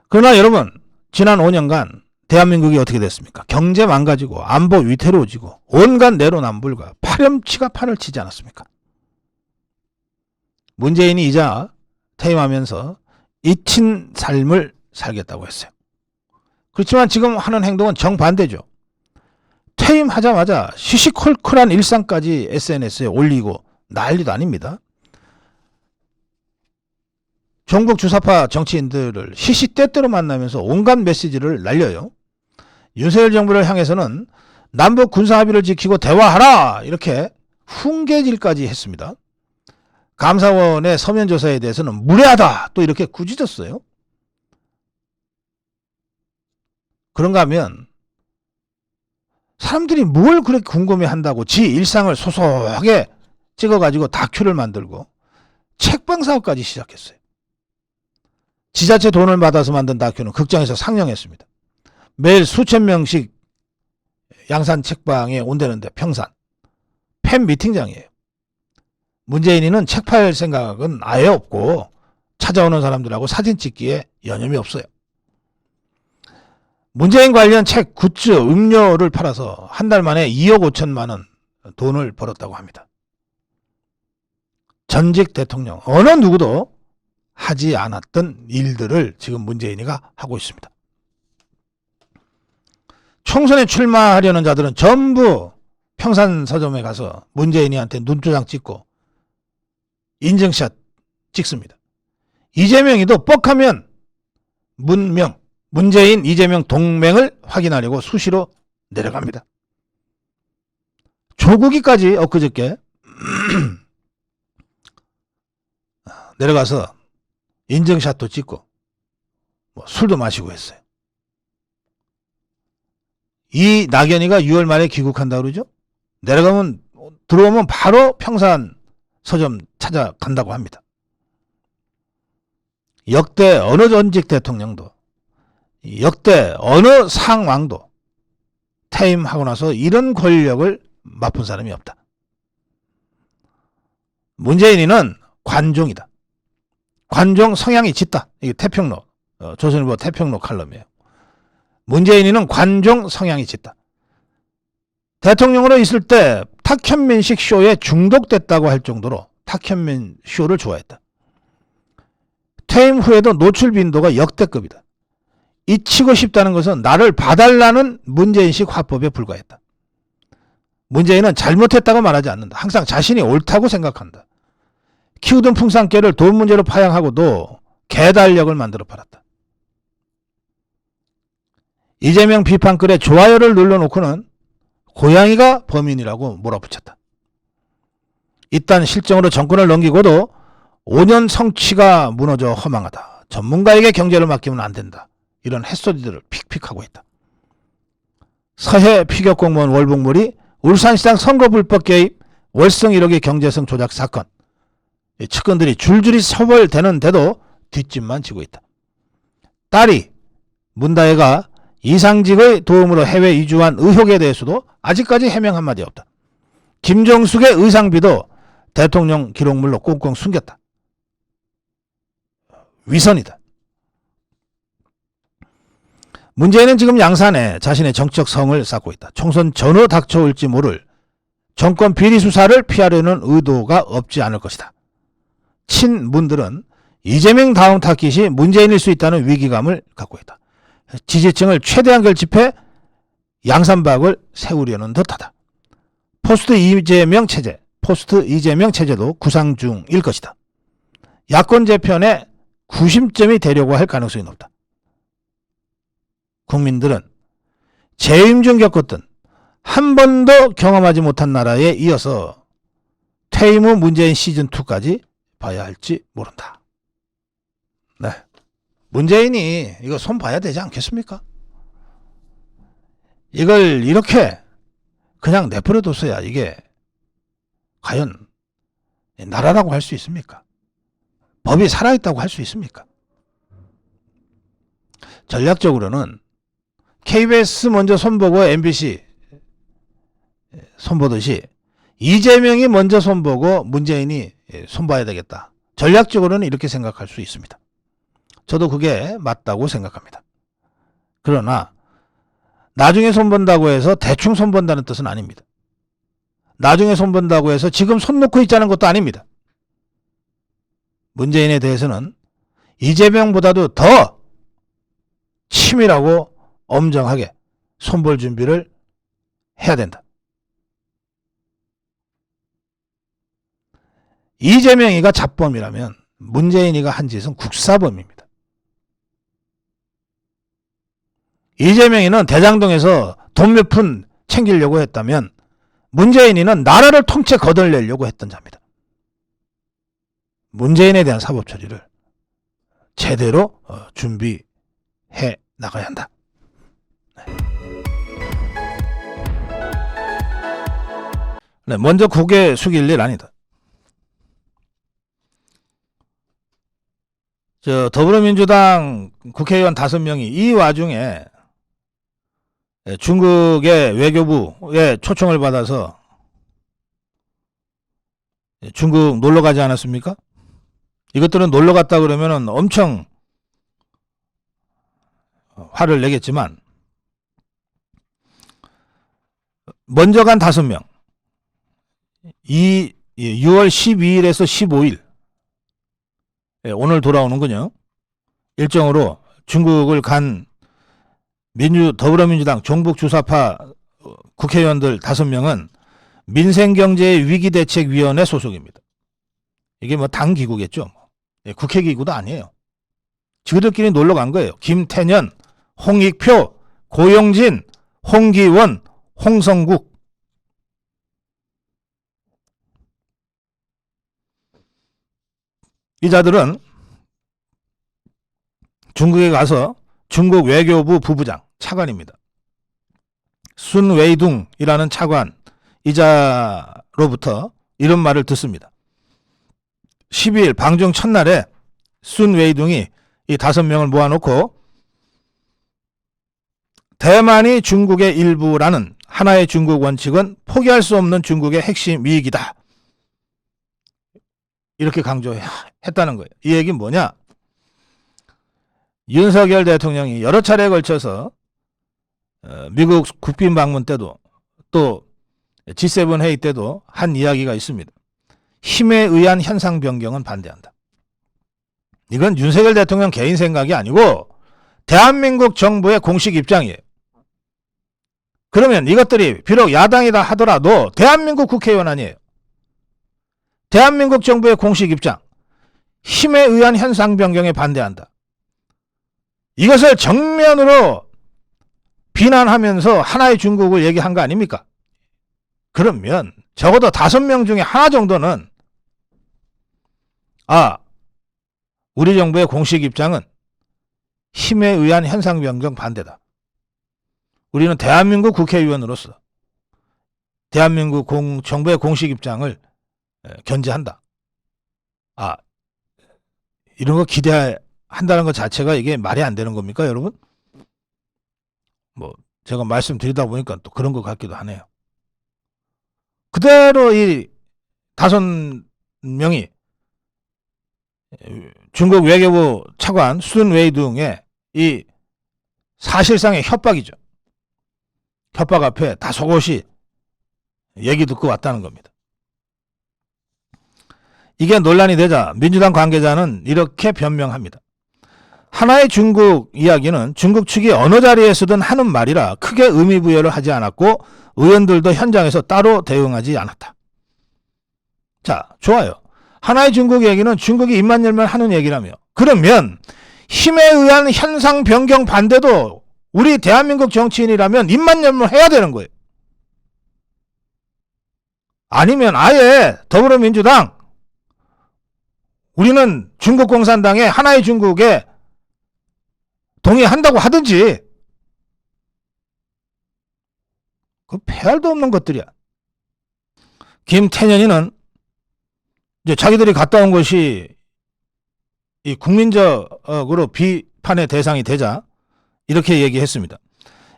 그러나 여러분, 지난 5년간 대한민국이 어떻게 됐습니까? 경제 망가지고 안보 위태로워지고 온갖 내로남불과 파렴치가 판을 치지 않았습니까? 문재인이 이자 퇴임하면서 잊힌 삶을 살겠다고 했어요. 그렇지만 지금 하는 행동은 정반대죠. 퇴임하자마자 시시콜콜한 일상까지 SNS에 올리고 난리도 아닙니다. 전국 주사파 정치인들을 시시때때로 만나면서 온갖 메시지를 날려요. 윤석열 정부를 향해서는 남북 군사합의를 지키고 대화하라 이렇게 훈계질까지 했습니다. 감사원의 서면조사에 대해서는 무례하다 또 이렇게 꾸짖었어요. 그런가 하면 사람들이 뭘 그렇게 궁금해한다고 지 일상을 소소하게 찍어가지고 다큐를 만들고 책방 사업까지 시작했어요. 지자체 돈을 받아서 만든 다큐는 극장에서 상영했습니다. 매일 수천 명씩 양산 책방에 온다는데 평산. 팬 미팅장이에요. 문재인이는 책 팔 생각은 아예 없고 찾아오는 사람들하고 사진 찍기에 여념이 없어요. 문재인 관련 책, 굿즈, 음료를 팔아서 한 달 만에 2억 5천만 원 돈을 벌었다고 합니다. 전직 대통령 어느 누구도 하지 않았던 일들을 지금 문재인이가 하고 있습니다. 총선에 출마하려는 자들은 전부 평산 서점에 가서 문재인이한테 눈도장 찍고 인증샷 찍습니다. 이재명이도 뻑하면 문재인 이재명 동맹을 확인하려고 수시로 내려갑니다. 조국이까지 엊그저께 내려가서 인증샷도 찍고 술도 마시고 했어요. 이 낙연이가 6월 말에 귀국한다 그러죠? 들어오면 바로 평산 서점 찾아간다고 합니다. 역대 어느 전직 대통령도, 역대 어느 상왕도 퇴임하고 나서 이런 권력을 맛본 사람이 없다. 문재인이는 관종이다. 관종 성향이 짙다. 이게 태평로, 조선일보 태평로 칼럼이에요. 문재인이는 관종 성향이 짙다. 대통령으로 있을 때 탁현민식 쇼에 중독됐다고 할 정도로 탁현민 쇼를 좋아했다. 퇴임 후에도 노출 빈도가 역대급이다. 잊히고 싶다는 것은 나를 봐달라는 문재인식 화법에 불과했다. 문재인은 잘못했다고 말하지 않는다. 항상 자신이 옳다고 생각한다. 키우던 풍산개를 돈 문제로 파양하고도 개달력을 만들어 팔았다. 이재명 비판글에 좋아요를 눌러놓고는 고양이가 범인이라고 몰아붙였다. 이딴 실정으로 정권을 넘기고도 5년 성취가 무너져 허망하다. 전문가에게 경제를 맡기면 안 된다. 이런 햇소리들을 픽픽하고 있다. 서해 피격공무원 월북물이 울산시장 선거 불법 개입 월성 1억의 경제성 조작 사건. 이 측근들이 줄줄이 처벌되는데도 뒷짐만 지고 있다. 딸이 문다혜가 이상직의 도움으로 해외 이주한 의혹에 대해서도 아직까지 해명 한마디 없다. 김정숙의 의상비도 대통령 기록물로 꽁꽁 숨겼다. 위선이다. 문재인은 지금 양산에 자신의 정치적 성을 쌓고 있다. 총선 전후 닥쳐올지 모를 정권 비리 수사를 피하려는 의도가 없지 않을 것이다. 친문들은 이재명 다음 타깃이 문재인일 수 있다는 위기감을 갖고 있다. 지지층을 최대한 결집해 양산박을 세우려는 듯하다. 포스트 이재명 체제도 구상 중일 것이다. 야권 재편에 구심점이 되려고 할 가능성이 높다. 국민들은 재임 중 겪었던 한 번도 경험하지 못한 나라에 이어서 퇴임 후 문재인 시즌2까지 봐야 할지 모른다. 네. 문재인이 이거 손 봐야 되지 않겠습니까? 이걸 이렇게 그냥 내버려뒀어야 이게 과연 나라라고 할 수 있습니까? 법이 살아있다고 할 수 있습니까? 전략적으로는 KBS 먼저 손보고 MBC 손보듯이 이재명이 먼저 손보고 문재인이 손봐야 되겠다. 전략적으로는 이렇게 생각할 수 있습니다. 저도 그게 맞다고 생각합니다. 그러나 나중에 손본다고 해서 대충 손본다는 뜻은 아닙니다. 나중에 손본다고 해서 지금 손 놓고 있자는 것도 아닙니다. 문재인에 대해서는 이재명보다도 더 치밀하고 엄정하게 손볼 준비를 해야 된다. 이재명이가 잡범이라면 문재인이가 한 짓은 국사범입니다. 이재명이는 대장동에서 돈 몇 푼 챙기려고 했다면 문재인이는 나라를 통째 거덜내려고 했던 자입니다. 문재인에 대한 사법 처리를 제대로 준비해 나가야 한다. 네, 먼저 고개 숙일 일 아니다. 더불어민주당 국회의원 5명이 이 와중에 중국의 외교부의 초청을 받아서 중국 놀러 가지 않았습니까? 이것들은 놀러 갔다 그러면 엄청 화를 내겠지만 먼저 간 5명, 6월 12일에서 15일 오늘 돌아오는군요. 일정으로 중국을 간 더불어민주당 종북주사파 국회의원들 5명은 민생경제위기대책위원회 소속입니다. 이게 뭐 당 기구겠죠. 국회 기구도 아니에요. 지그들끼리 놀러 간 거예요. 김태년, 홍익표, 고용진, 홍기원, 홍성국. 이 자들은 중국에 가서 중국 외교부 부부장, 차관입니다. 순웨이둥이라는 차관 이자로부터 이런 말을 듣습니다. 12일 방중 첫날에 순웨이둥이 이 5명을 모아놓고 대만이 중국의 일부라는 하나의 중국 원칙은 포기할 수 없는 중국의 핵심 이익이다. 이렇게 강조했다는 거예요. 이 얘기는 뭐냐? 윤석열 대통령이 여러 차례에 걸쳐서 미국 국빈 방문 때도 또 G7 회의 때도 한 이야기가 있습니다. 힘에 의한 현상 변경은 반대한다. 이건 윤석열 대통령 개인 생각이 아니고 대한민국 정부의 공식 입장이에요. 그러면 이것들이 비록 야당이다 하더라도 대한민국 국회의원 아니에요. 대한민국 정부의 공식 입장. 힘에 의한 현상 변경에 반대한다. 이것을 정면으로 비난하면서 하나의 중국을 얘기한 거 아닙니까? 그러면 적어도 5명 중에 하나 정도는 우리 정부의 공식 입장은 힘에 의한 현상 변경 반대다. 우리는 대한민국 국회의원으로서 대한민국 정부의 공식 입장을 견제한다. 이런 거 기대한다는 것 자체가 이게 말이 안 되는 겁니까, 여러분? 뭐 제가 말씀드리다 보니까 또 그런 것 같기도 하네요. 그대로 이 5명이 중국 외교부 차관 순웨이둥의 이 사실상의 협박이죠. 협박 앞에 다 속옷이 얘기 듣고 왔다는 겁니다. 이게 논란이 되자 민주당 관계자는 이렇게 변명합니다. 하나의 중국 이야기는 중국 측이 어느 자리에서든 하는 말이라 크게 의미 부여를 하지 않았고 의원들도 현장에서 따로 대응하지 않았다. 자, 좋아요. 하나의 중국 얘기는 중국이 입만 열면 하는 얘기라며. 그러면 힘에 의한 현상 변경 반대도 우리 대한민국 정치인이라면 입만 열면 해야 되는 거예요. 아니면 아예 더불어민주당 우리는 중국 공산당에 하나의 중국에 동의한다고 하든지. 그 폐할도 없는 것들이야. 김태년이는 이제 자기들이 갔다 온 것이 이 국민적으로 비판의 대상이 되자 이렇게 얘기했습니다.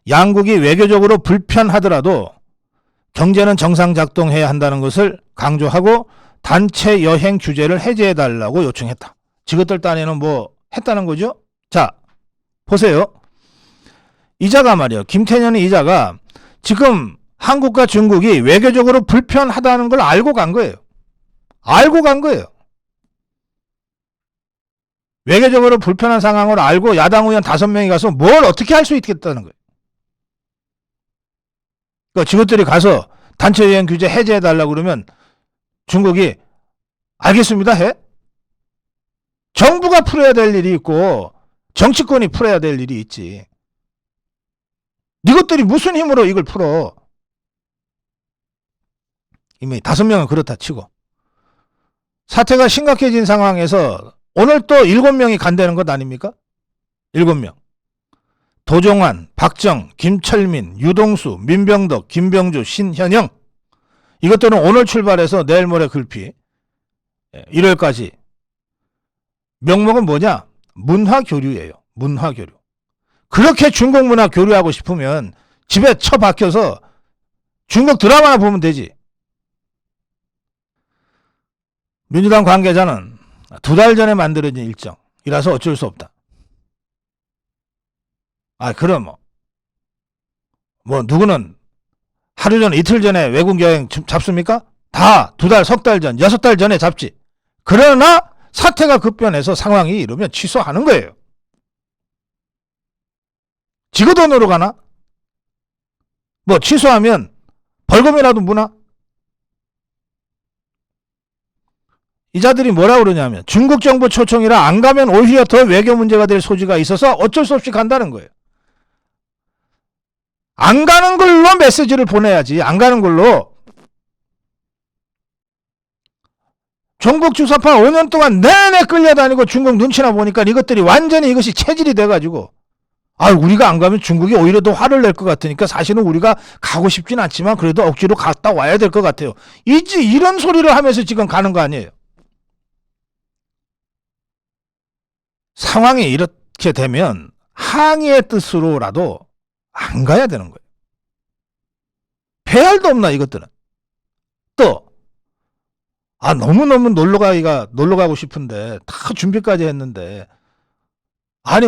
양국이 외교적으로 불편하더라도 경제는 정상 작동해야 한다는 것을 강조하고 단체 여행 규제를 해제해달라고 요청했다. 지것들 딴에는 뭐 했다는 거죠? 자, 보세요. 이자가 말이요. 김태년의 이자가 지금 한국과 중국이 외교적으로 불편하다는 걸 알고 간 거예요. 알고 간 거예요. 외교적으로 불편한 상황을 알고 야당 의원 5명이 가서 뭘 어떻게 할 수 있겠다는 거예요. 그러니까 지것들이 가서 단체 여행 규제 해제해달라고 그러면 중국이 알겠습니다 해? 정부가 풀어야 될 일이 있고 정치권이 풀어야 될 일이 있지. 이것들이 무슨 힘으로 이걸 풀어? 이미 5명은 그렇다 치고. 사태가 심각해진 상황에서 오늘 또 7명이 간다는 것 아닙니까? 7명. 도종환, 박정, 김철민, 유동수, 민병덕, 김병주, 신현영. 이것들은 오늘 출발해서 내일 모레 글피 1월까지. 명목은 뭐냐? 문화교류예요. 문화교류. 그렇게 중국 문화 교류하고 싶으면 집에 처박혀서 중국 드라마나 보면 되지. 민주당 관계자는 2달 전에 만들어진 일정이라서 어쩔 수 없다. 그럼 뭐 누구는 하루 전, 이틀 전에 외국 여행 잡습니까? 다 2달, 석 달 전, 6달 전에 잡지. 그러나 사태가 급변해서 상황이 이러면 취소하는 거예요. 지그 돈으로 가나? 뭐 취소하면 벌금이라도 무나? 이 자들이 뭐라 그러냐면 중국 정부 초청이라 안 가면 오히려 더 외교 문제가 될 소지가 있어서 어쩔 수 없이 간다는 거예요. 안 가는 걸로 메시지를 보내야지. 안 가는 걸로. 종북 주사파 5년 동안 내내 끌려다니고 중국 눈치나 보니까 이것들이 완전히 이것이 체질이 돼가지고 우리가 안 가면 중국이 오히려 더 화를 낼 것 같으니까 사실은 우리가 가고 싶진 않지만 그래도 억지로 갔다 와야 될 것 같아요. 이런 소리를 하면서 지금 가는 거 아니에요. 상황이 이렇게 되면 항의의 뜻으로라도 안 가야 되는 거예요. 배알도 없나 이것들은. 또 너무너무 놀러 가고 싶은데 다 준비까지 했는데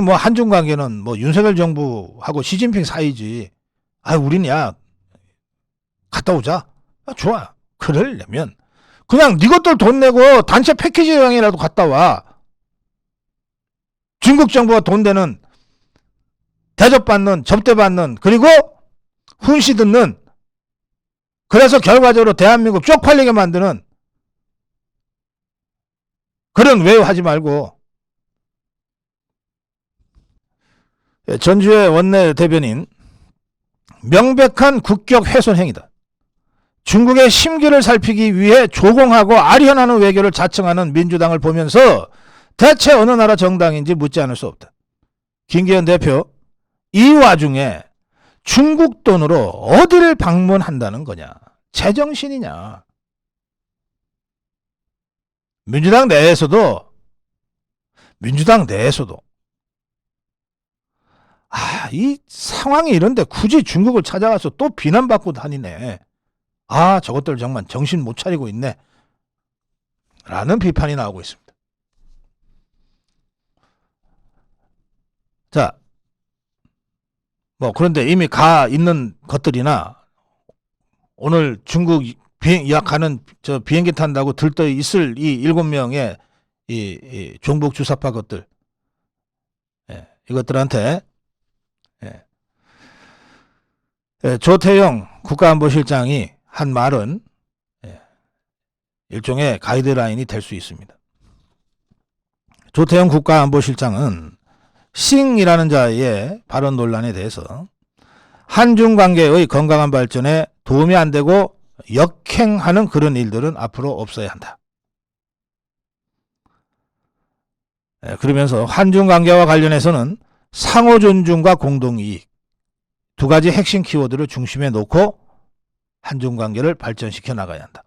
뭐 한중 관계는 뭐 윤석열 정부하고 시진핑 사이지. 우린 갔다 오자. 좋아. 그러려면 그냥 네 것들 돈 내고 단체 패키지 여행이라도 갔다 와. 중국 정부가 돈 되는 대접받는 접대받는 그리고 훈시 듣는 그래서 결과적으로 대한민국 쪽팔리게 만드는 그런 외우하지 말고. 전주의 원내 대변인 명백한 국격 훼손 행위다. 중국의 심기를 살피기 위해 조공하고 아련하는 외교를 자청하는 민주당을 보면서 대체 어느 나라 정당인지 묻지 않을 수 없다. 김기현 대표, 이 와중에 중국 돈으로 어디를 방문한다는 거냐? 제정신이냐? 민주당 내에서도 이 상황이 이런데 굳이 중국을 찾아가서 또 비난받고 다니네. 저것들 정말 정신 못 차리고 있네. 라는 비판이 나오고 있습니다. 자, 그런데 이미 가 있는 것들이나 오늘 중국 가는 비행기 탄다고 들떠 있을 이 7명의 이 종북 주사파 것들, 이것들한테 조태용 국가안보실장이 한 말은 일종의 가이드라인이 될 수 있습니다. 조태용 국가안보실장은 싱이라는 자의 발언 논란에 대해서 한중 관계의 건강한 발전에 도움이 안 되고 역행하는 그런 일들은 앞으로 없어야 한다. 그러면서 한중 관계와 관련해서는 상호 존중과 공동이익 두 가지 핵심 키워드를 중심에 놓고 한중 관계를 발전시켜 나가야 한다.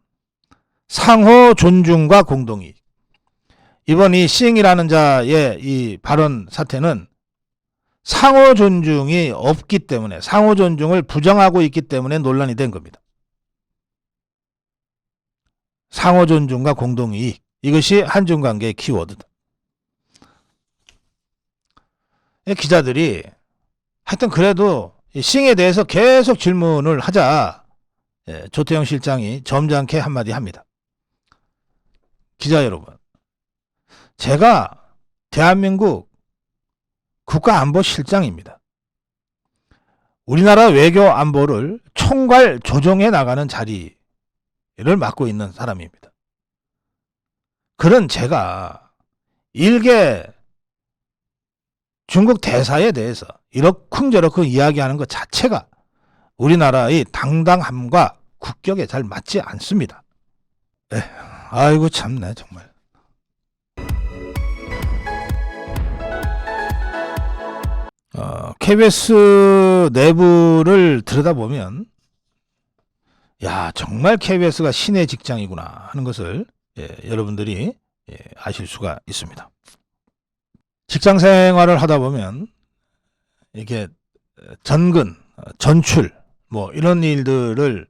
상호 존중과 공동이익. 이번 이 싱이라는 자의 이 발언 사태는 상호 존중이 없기 때문에, 상호 존중을 부정하고 있기 때문에 논란이 된 겁니다. 상호 존중과 공동이익, 이것이 한중 관계의 키워드다. 기자들이 하여튼 그래도 싱에 대해서 계속 질문을 하자 조태용 실장이 점잖게 한마디 합니다. 기자 여러분, 제가 대한민국 국가안보실장입니다. 우리나라 외교 안보를 총괄 조정해 나가는 자리를 맡고 있는 사람입니다. 그런 제가 일개 중국 대사에 대해서 이러쿵저러쿵 이야기하는 것 자체가 우리나라의 당당함과 국격에 잘 맞지 않습니다. 아이고 참네 정말. KBS 내부를 들여다보면 정말 KBS가 신의 직장이구나 하는 것을 여러분들이 아실 수가 있습니다. 직장 생활을 하다 보면 이렇게 전근, 전출 이런 일들을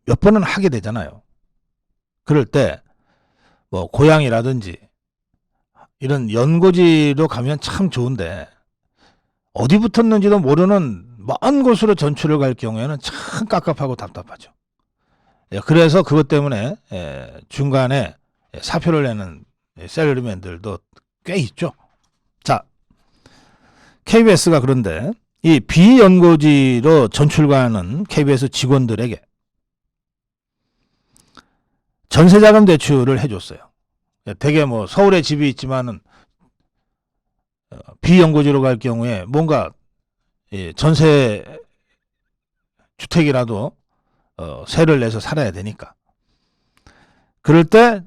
몇 번은 하게 되잖아요. 그럴 때 고향이라든지 이런 연고지로 가면 참 좋은데 어디 붙었는지도 모르는 먼 곳으로 전출을 갈 경우에는 참 깝깝하고 답답하죠. 그래서 그것 때문에 중간에 사표를 내는 셀러리맨들도 꽤 있죠. 자, KBS가 그런데 이 비연고지로 전출가는 KBS 직원들에게 전세자금 대출을 해줬어요. 대개 뭐 서울에 집이 있지만은 비연고지로 갈 경우에 뭔가 전세 주택이라도 세를 내서 살아야 되니까. 그럴 때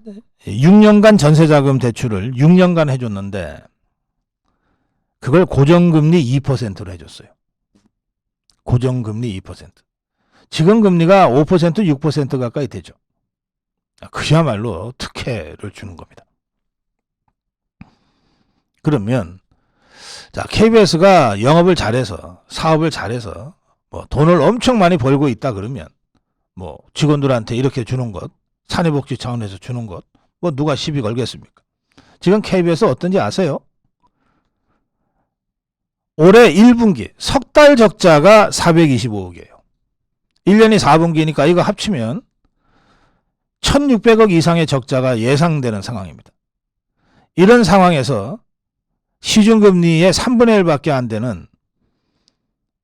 6년간 전세자금 대출을 6년간 해줬는데 그걸 고정금리 2%로 해줬어요. 고정금리 2%. 지금 금리가 5% 6% 가까이 되죠. 그야말로 특혜를 주는 겁니다. 그러면 자, KBS가 영업을 잘해서 사업을 잘해서 뭐 돈을 엄청 많이 벌고 있다 그러면 뭐 직원들한테 이렇게 주는 것, 사내복지 차원에서 주는 것, 뭐 누가 시비 걸겠습니까? 지금 KBS 어떤지 아세요? 올해 1분기 석 달 적자가 425억이에요. 1년이 4분기니까 이거 합치면 1600억 이상의 적자가 예상되는 상황입니다. 이런 상황에서 시중금리의 3분의 1밖에 안 되는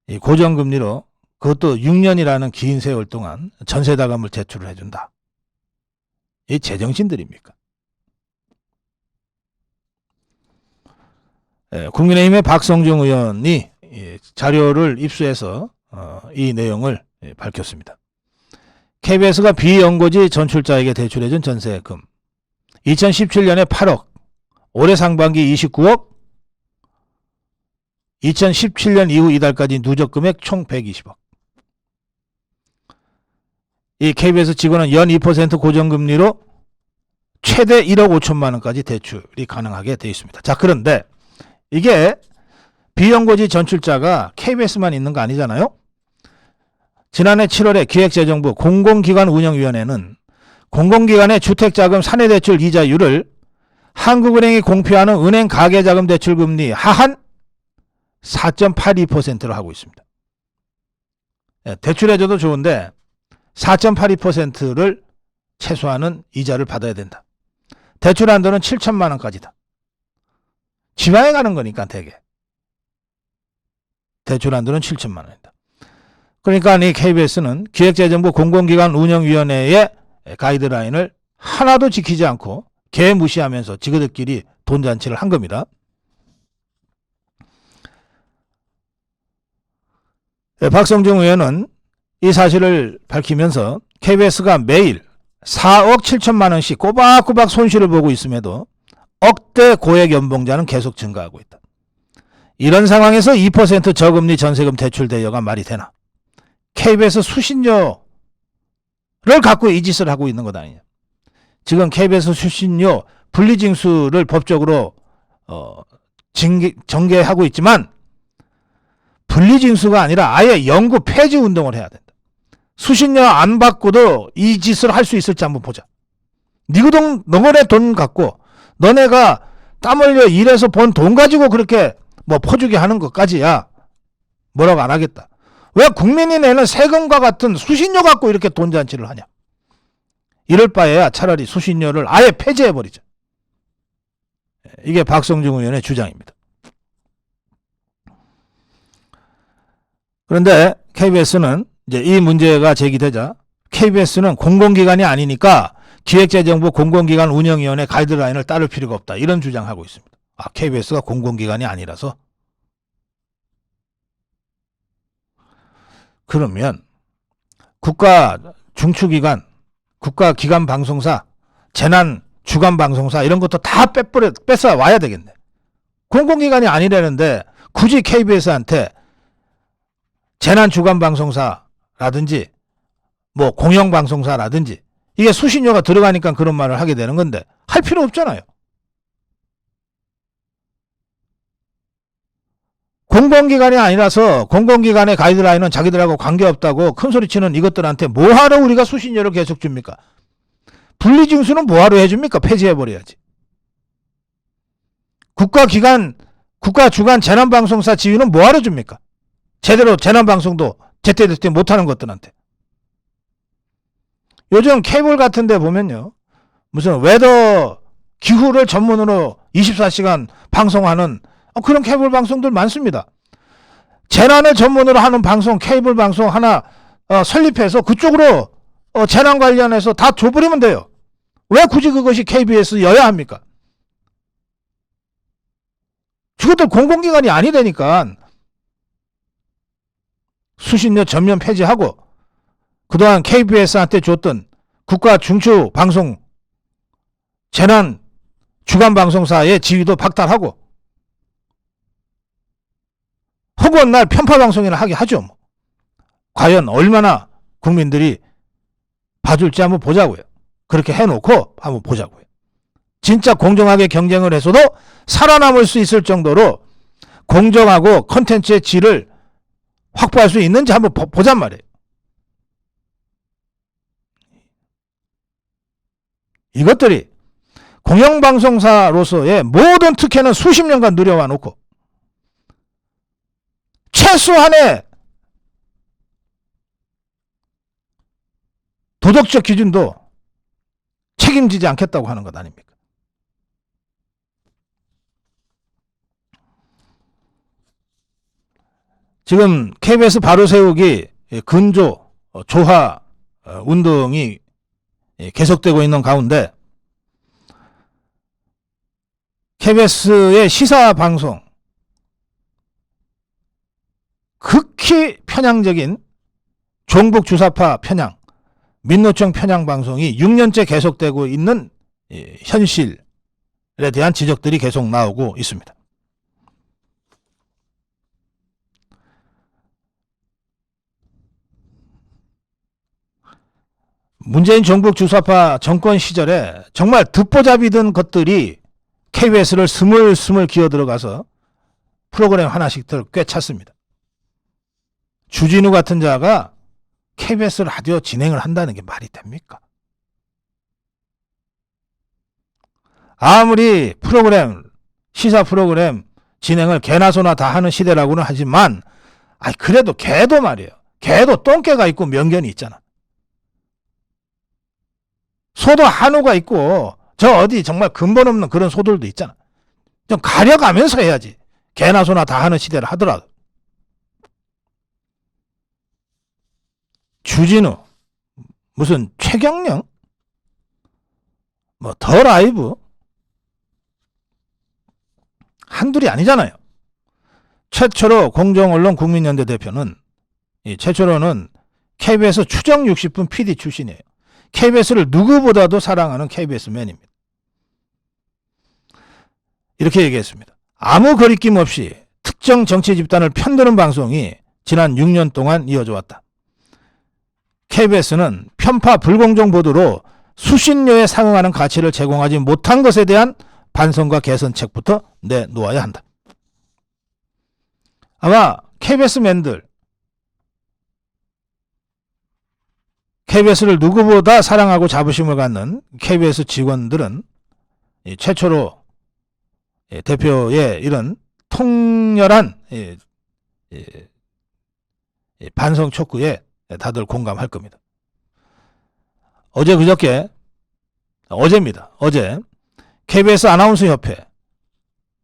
이 고정금리로 그것도 6년이라는 긴 세월 동안 전세자금을 대출을 해준다. 이 제정신들입니까? 국민의힘의 박성중 의원이 자료를 입수해서 이 내용을 밝혔습니다. KBS가 비연고지 전출자에게 대출해준 전세금 2017년에 8억, 올해 상반기 29억, 2017년 이후 이달까지 누적 금액 총 120억. 이 KBS 직원은 연 2% 고정금리로 최대 1억 5천만 원까지 대출이 가능하게 되어 있습니다. 자, 그런데 이게 비연고지 전출자가 KBS만 있는 거 아니잖아요. 지난해 7월에 기획재정부 공공기관운영위원회는 공공기관의 주택자금 사내대출 이자율을 한국은행이 공표하는 은행 가계자금 대출금리 하한 4.82%로 하고 있습니다. 대출해줘도 좋은데 4.82%를 최소한은 이자를 받아야 된다. 대출 한도는 7천만 원까지다. 지방에 가는 거니까 대개. 대출 한도는 7천만 원이다. 그러니까 이 KBS는 기획재정부 공공기관운영위원회의 가이드라인을 하나도 지키지 않고 개무시하면서 지그들끼리 돈잔치를 한 겁니다. 박성중 의원은 이 사실을 밝히면서 KBS가 매일 4억 7천만 원씩 꼬박꼬박 손실을 보고 있음에도 억대 고액 연봉자는 계속 증가하고 있다. 이런 상황에서 2% 저금리 전세금 대출 대여가 말이 되나? KBS 수신료를 갖고 이 짓을 하고 있는 것 아니냐? 지금 KBS 수신료 분리징수를 법적으로 전개하고 있지만 분리징수가 아니라 아예 영구 폐지 운동을 해야 된다. 수신료 안 받고도 이 짓을 할 수 있을지 한번 보자. 너네 돈 갖고 너네가 땀 흘려 일해서 번 돈 가지고 그렇게 뭐 퍼주기 하는 것까지야 뭐라고 안 하겠다. 왜 국민이 내는 세금과 같은 수신료 갖고 이렇게 돈잔치를 하냐. 이럴 바에야 차라리 수신료를 아예 폐지해버리자. 이게 박성중 의원의 주장입니다. 그런데 KBS는 이제 이 문제가 제기되자 KBS는 공공기관이 아니니까 기획재정부 공공기관운영위원회 가이드라인을 따를 필요가 없다. 이런 주장하고 있습니다. 아, KBS가 공공기관이 아니라서? 그러면 국가 중추기관, 국가기관 방송사, 재난 주간 방송사 이런 것도 다 뺏어 와야 되겠네. 공공기관이 아니라는데 굳이 KBS한테 재난 주간 방송사라든지 뭐 공영방송사라든지 이게 수신료가 들어가니까 그런 말을 하게 되는 건데 할 필요 없잖아요. 공공기관이 아니라서 공공기관의 가이드라인은 자기들하고 관계없다고 큰소리치는 이것들한테 뭐하러 우리가 수신료를 계속 줍니까? 분리징수는 뭐하러 해줍니까? 폐지해버려야지. 국가기관, 국가주간 재난방송사 지위는 뭐하러 줍니까? 제대로 재난방송도 제때제때 못하는 것들한테. 요즘 케이블 같은 데 보면요. 무슨 웨더 기후를 전문으로 24시간 방송하는 그런 케이블 방송들 많습니다. 재난을 전문으로 하는 방송, 케이블 방송 하나 설립해서 그쪽으로 재난 관련해서 다 줘버리면 돼요. 왜 굳이 그것이 KBS여야 합니까? 그것도 공공기관이 아니되니까 수신료 전면 폐지하고 그동안 KBS한테 줬던 국가 중추 방송 재난 주간 방송사의 지위도 박탈하고 허구한 날 편파 방송이나 하게 하죠. 뭐. 과연 얼마나 국민들이 봐줄지 한번 보자고요. 그렇게 해놓고 한번 보자고요. 진짜 공정하게 경쟁을 해서도 살아남을 수 있을 정도로 공정하고 콘텐츠의 질을 확보할 수 있는지 한번 보잔 말이에요. 이것들이 공영방송사로서의 모든 특혜는 수십 년간 누려와 놓고 최소한의 도덕적 기준도 책임지지 않겠다고 하는 것 아닙니까? 지금 KBS 바로 세우기 근조 조화 운동이 계속되고 있는 가운데 KBS의 시사방송 극히 편향적인 종북 주사파 편향 민노총 편향 방송이 6년째 계속되고 있는 현실에 대한 지적들이 계속 나오고 있습니다. 문재인 종북 주사파 정권 시절에 정말 듣보잡이던 것들이 KBS를 스물스물 기어들어가서 프로그램 하나씩들 꿰찼습니다. 주진우 같은 자가 KBS 라디오 진행을 한다는 게 말이 됩니까? 아무리 시사 프로그램 진행을 개나 소나 다 하는 시대라고는 하지만 그래도 개도 말이에요. 개도 똥개가 있고 명견이 있잖아. 소도 한우가 있고 저 어디 정말 근본 없는 그런 소들도 있잖아. 좀 가려가면서 해야지. 개나 소나 다 하는 시대를 하더라도. 주진우, 무슨 최경영, 뭐 더 라이브 한둘이 아니잖아요. 최초로 공정언론 국민연대 대표는 최초로는 KBS 추정 60분 PD 출신이에요. KBS를 누구보다도 사랑하는 KBS맨입니다. 이렇게 얘기했습니다. 아무 거리낌 없이 특정 정치 집단을 편드는 방송이 지난 6년 동안 이어져 왔다. KBS는 편파 불공정 보도로 수신료에 상응하는 가치를 제공하지 못한 것에 대한 반성과 개선책부터 내놓아야 한다. 아마 KBS맨들, KBS를 누구보다 사랑하고 자부심을 갖는 KBS 직원들은 최초로 대표의 이런 통렬한 반성 촉구에 다들 공감할 겁니다. 어제입니다. 어제 KBS 아나운서 협회,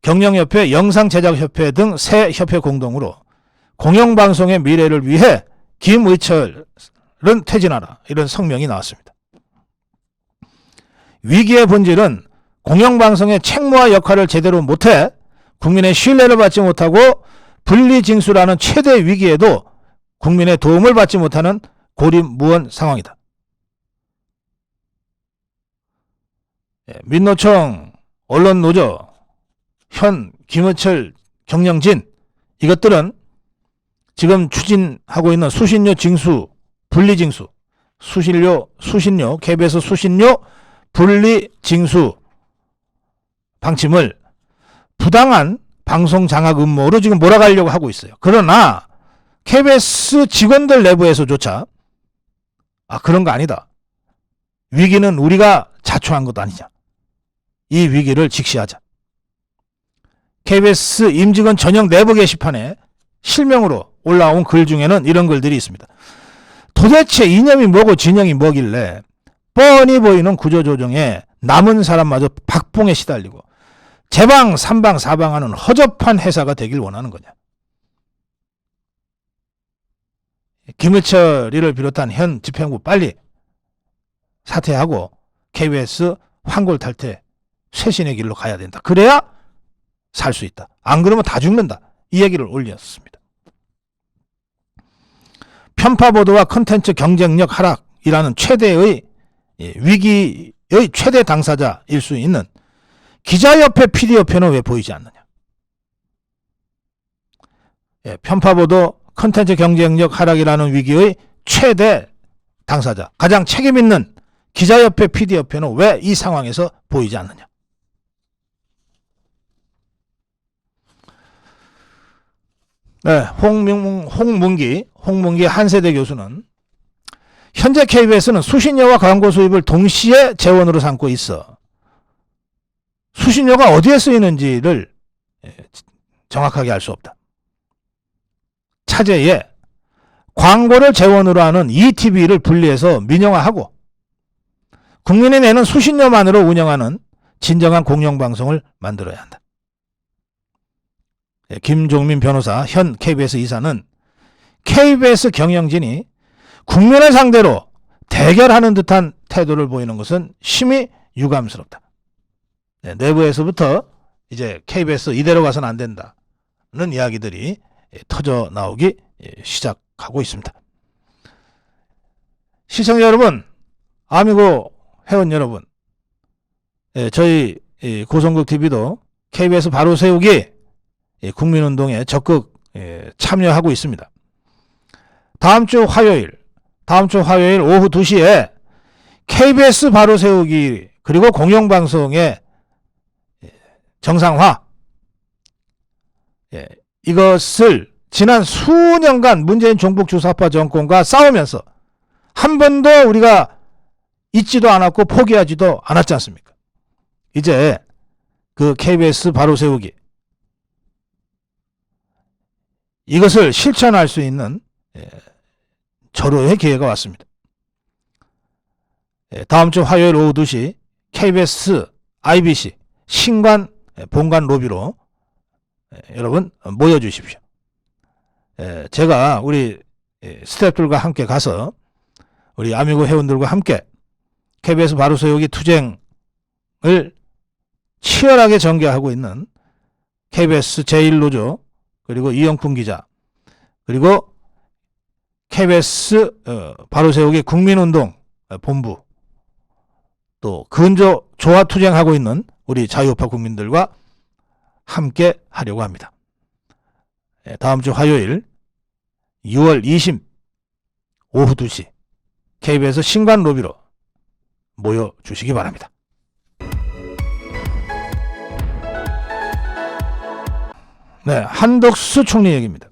경영협회, 영상제작협회 등 세 협회 공동으로 공영방송의 미래를 위해 김의철은 퇴진하라 이런 성명이 나왔습니다. 위기의 본질은 공영방송의 책무와 역할을 제대로 못해 국민의 신뢰를 받지 못하고 분리징수라는 최대 위기에도 국민의 도움을 받지 못하는 고립무원 상황이다. 민노총, 언론노조, 현 김의철 경영진 이것들은 지금 추진하고 있는 수신료 징수, 분리징수, 수신료, KBS 수신료 분리징수 방침을 부당한 방송 장악 음모로 지금 몰아가려고 하고 있어요. 그러나 KBS 직원들 내부에서조차 그런 거 아니다. 위기는 우리가 자초한 것 아니냐. 이 위기를 직시하자. KBS 임직원 전용 내부 게시판에 실명으로 올라온 글 중에는 이런 글들이 있습니다. 도대체 이념이 뭐고 진영이 뭐길래 뻔히 보이는 구조조정에 남은 사람마저 박봉에 시달리고 제방, 삼방, 사방하는 허접한 회사가 되길 원하는 거냐. 김의철이를 비롯한 현 집행부 빨리 사퇴하고 KBS 환골탈태 쇄신의 길로 가야 된다. 그래야 살 수 있다. 안 그러면 다 죽는다. 이 얘기를 올렸습니다. 편파보도와 콘텐츠 경쟁력 하락이라는 최대의 위기의 최대 당사자일 수 있는 기자협회, PD협회는 왜 보이지 않느냐. 편파보도, 콘텐츠 경쟁력 하락이라는 위기의 최대 당사자, 가장 책임있는 기자협회, PD협회는 왜 이 상황에서 보이지 않느냐. 네, 홍문기 한세대 교수는 현재 KBS는 수신료와 광고 수입을 동시에 재원으로 삼고 있어 수신료가 어디에 쓰이는지를 정확하게 알 수 없다. 차제에 광고를 재원으로 하는 ETV를 분리해서 민영화하고 국민이 내는 수신료만으로 운영하는 진정한 공영방송을 만들어야 한다. 김종민 변호사, 현 KBS 이사는 KBS 경영진이 국민을 상대로 대결하는 듯한 태도를 보이는 것은 심히 유감스럽다. 내부에서부터 이제 KBS 이대로 가서는 안 된다는 이야기들이 터져 나오기 시작하고 있습니다. 시청자 여러분, 아미고 회원 여러분, 저희 고성국TV도 KBS 바로 세우기 국민운동에 적극 참여하고 있습니다. 다음 주 화요일 오후 2시에 KBS 바로 세우기 그리고 공영방송의 정상화, 이것을 지난 수년간 문재인 종북주사파 정권과 싸우면서 한 번도 우리가 잊지도 않았고 포기하지도 않았지 않습니까? 이제 그 KBS 바로 세우기, 이것을 실천할 수 있는 절호의 기회가 왔습니다. 다음 주 화요일 오후 2시 KBS IBC 신관 본관 로비로 여러분 모여주십시오. 제가 우리 스태프들과 함께 가서 우리 아미고 회원들과 함께 KBS 바로 세우기 투쟁을 치열하게 전개하고 있는 KBS 제1노조, 그리고 이영풍 기자, 그리고 KBS 바로 세우기 국민운동 본부, 또 근조 조화 투쟁하고 있는 우리 자유우파 국민들과 함께 하려고 합니다. 다음 주 화요일 6월 20 오후 2시 KBS 신관 로비로 모여주시기 바랍니다. 네, 한덕수 총리 얘기입니다.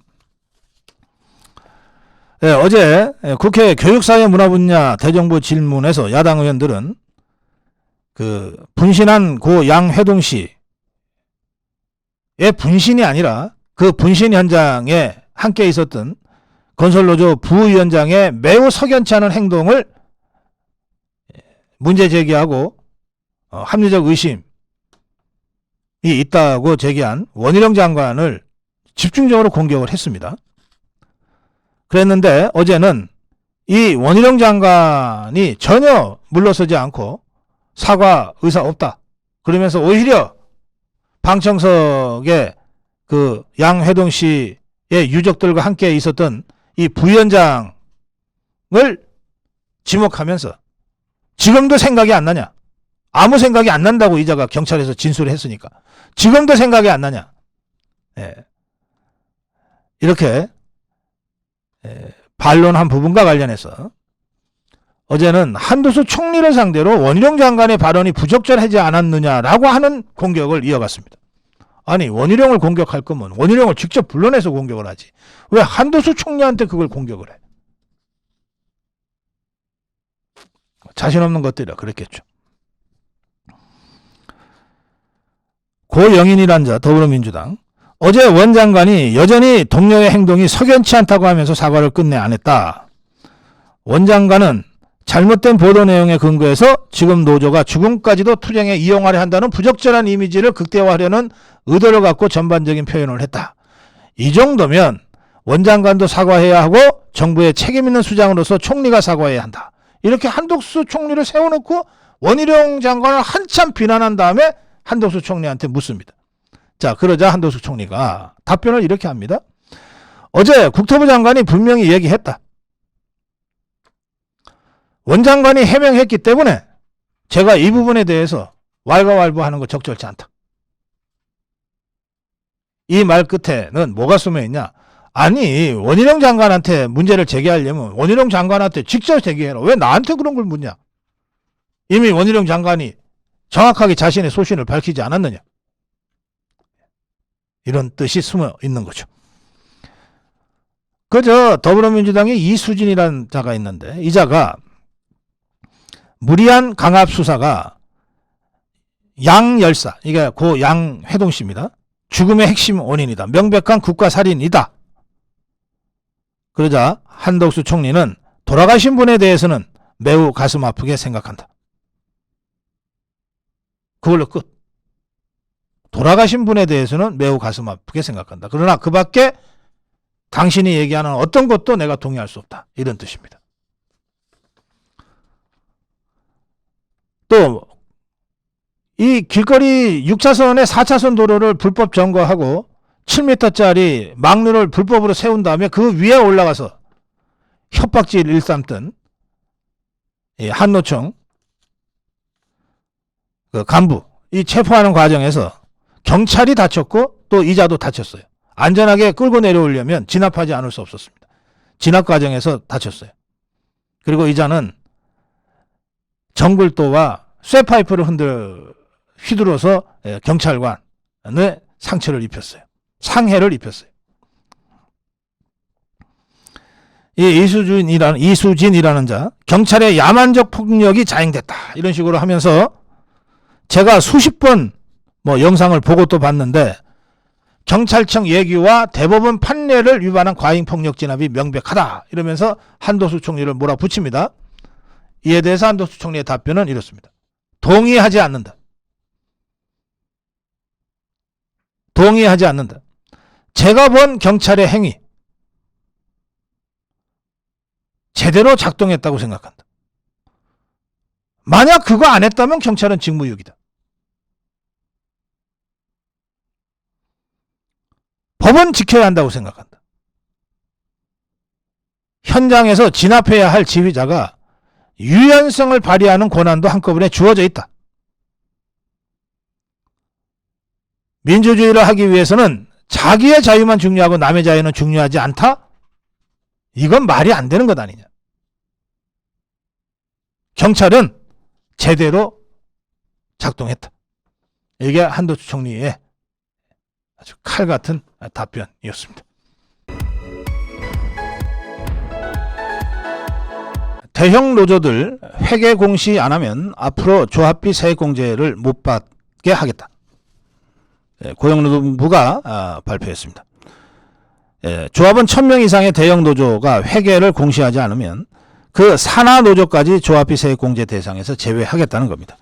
네, 어제 국회 교육사회문화 분야 대정부 질문에서 야당 의원들은 그 분신한 고 양회동 씨의 분신이 아니라 그 분신 현장에 함께 있었던 건설노조 부위원장의 매우 석연치 않은 행동을 문제 제기하고 합리적 의심이 있다고 제기한 원희룡 장관을 집중적으로 공격을 했습니다. 그랬는데 어제는 이 원희룡 장관이 전혀 물러서지 않고 사과 의사 없다, 그러면서 오히려 방청석에 그 양회동 씨의 유족들과 함께 있었던 이 부위원장을 지목하면서 지금도 생각이 안 나냐, 아무 생각이 안 난다고 이자가 경찰에서 진술을 했으니까 지금도 생각이 안 나냐, 이렇게 반론한 부분과 관련해서 어제는 한두수 총리를 상대로 원희룡 장관의 발언이 부적절하지 않았느냐라고 하는 공격을 이어갔습니다. 아니, 원희룡을 공격할 거면 원희룡을 직접 불러내서 공격을 하지 왜 한두수 총리한테 그걸 공격을 해? 자신 없는 것들이라 그랬겠죠. 고영인이란 자, 더불어민주당, 어제 원 장관이 여전히 동료의 행동이 석연치 않다고 하면서 사과를 끝내 안 했다. 원 장관은 잘못된 보도 내용에 근거해서 지금 노조가 죽음까지도 투쟁에 이용하려 한다는 부적절한 이미지를 극대화하려는 의도를 갖고 전반적인 표현을 했다. 이 정도면 원장관도 사과해야 하고 정부의 책임 있는 수장으로서 총리가 사과해야 한다. 이렇게 한덕수 총리를 세워놓고 원희룡 장관을 한참 비난한 다음에 한덕수 총리한테 묻습니다. 자, 그러자 한덕수 총리가 답변을 이렇게 합니다. 어제 국토부 장관이 분명히 얘기했다. 원장관이 해명했기 때문에 제가 이 부분에 대해서 왈가왈부하는 거 적절치 않다. 이 말 끝에는 뭐가 숨어 있냐? 아니, 원희룡 장관한테 문제를 제기하려면 원희룡 장관한테 직접 제기해라. 왜 나한테 그런 걸 묻냐? 이미 원희룡 장관이 정확하게 자신의 소신을 밝히지 않았느냐? 이런 뜻이 숨어 있는 거죠. 그저 더불어민주당의 이수진이라는 자가 있는데 이 자가 무리한 강압 수사가 양 열사, 이게 고 양회동 씨입니다. 죽음의 핵심 원인이다. 명백한 국가살인이다. 그러자 한덕수 총리는 돌아가신 분에 대해서는 매우 가슴 아프게 생각한다. 그걸로 끝. 돌아가신 분에 대해서는 매우 가슴 아프게 생각한다. 그러나 그 밖에 당신이 얘기하는 어떤 것도 내가 동의할 수 없다. 이런 뜻입니다. 또 이 길거리 6차선의 4차선 도로를 불법 점거하고 7m짜리 막루를 불법으로 세운 다음에 그 위에 올라가서 협박질 일삼던 한노총 그 간부 이 체포하는 과정에서 경찰이 다쳤고 또 이자도 다쳤어요. 안전하게 끌고 내려오려면 진압하지 않을 수 없었습니다. 진압 과정에서 다쳤어요. 그리고 이자는 정글도와 쇠파이프를 휘둘러서 경찰관에 상처를 입혔어요. 상해를 입혔어요. 이 이수진이라는 자, 경찰의 야만적 폭력이 자행됐다. 이런 식으로 하면서 제가 수십 번 영상을 보고 또 봤는데 경찰청 예규와 대법원 판례를 위반한 과잉폭력 진압이 명백하다. 이러면서 한덕수 총리를 몰아붙입니다. 이에 대해서 한덕수 총리의 답변은 이렇습니다. 동의하지 않는다. 동의하지 않는다. 제가 본 경찰의 행위 제대로 작동했다고 생각한다. 만약 그거 안 했다면 경찰은 직무유기다. 법은 지켜야 한다고 생각한다. 현장에서 진압해야 할 지휘자가 유연성을 발휘하는 권한도 한꺼번에 주어져 있다. 민주주의를 하기 위해서는 자기의 자유만 중요하고 남의 자유는 중요하지 않다? 이건 말이 안 되는 것 아니냐. 경찰은 제대로 작동했다. 이게 한덕수 총리의 아주 칼 같은 답변이었습니다. 대형 노조들 회계 공시 안 하면 앞으로 조합비 세액공제를 못 받게 하겠다. 고용노동부가 발표했습니다. 조합원 1000명 이상의 대형 노조가 회계를 공시하지 않으면 그 산하 노조까지 조합비 세액공제 대상에서 제외하겠다는 겁니다.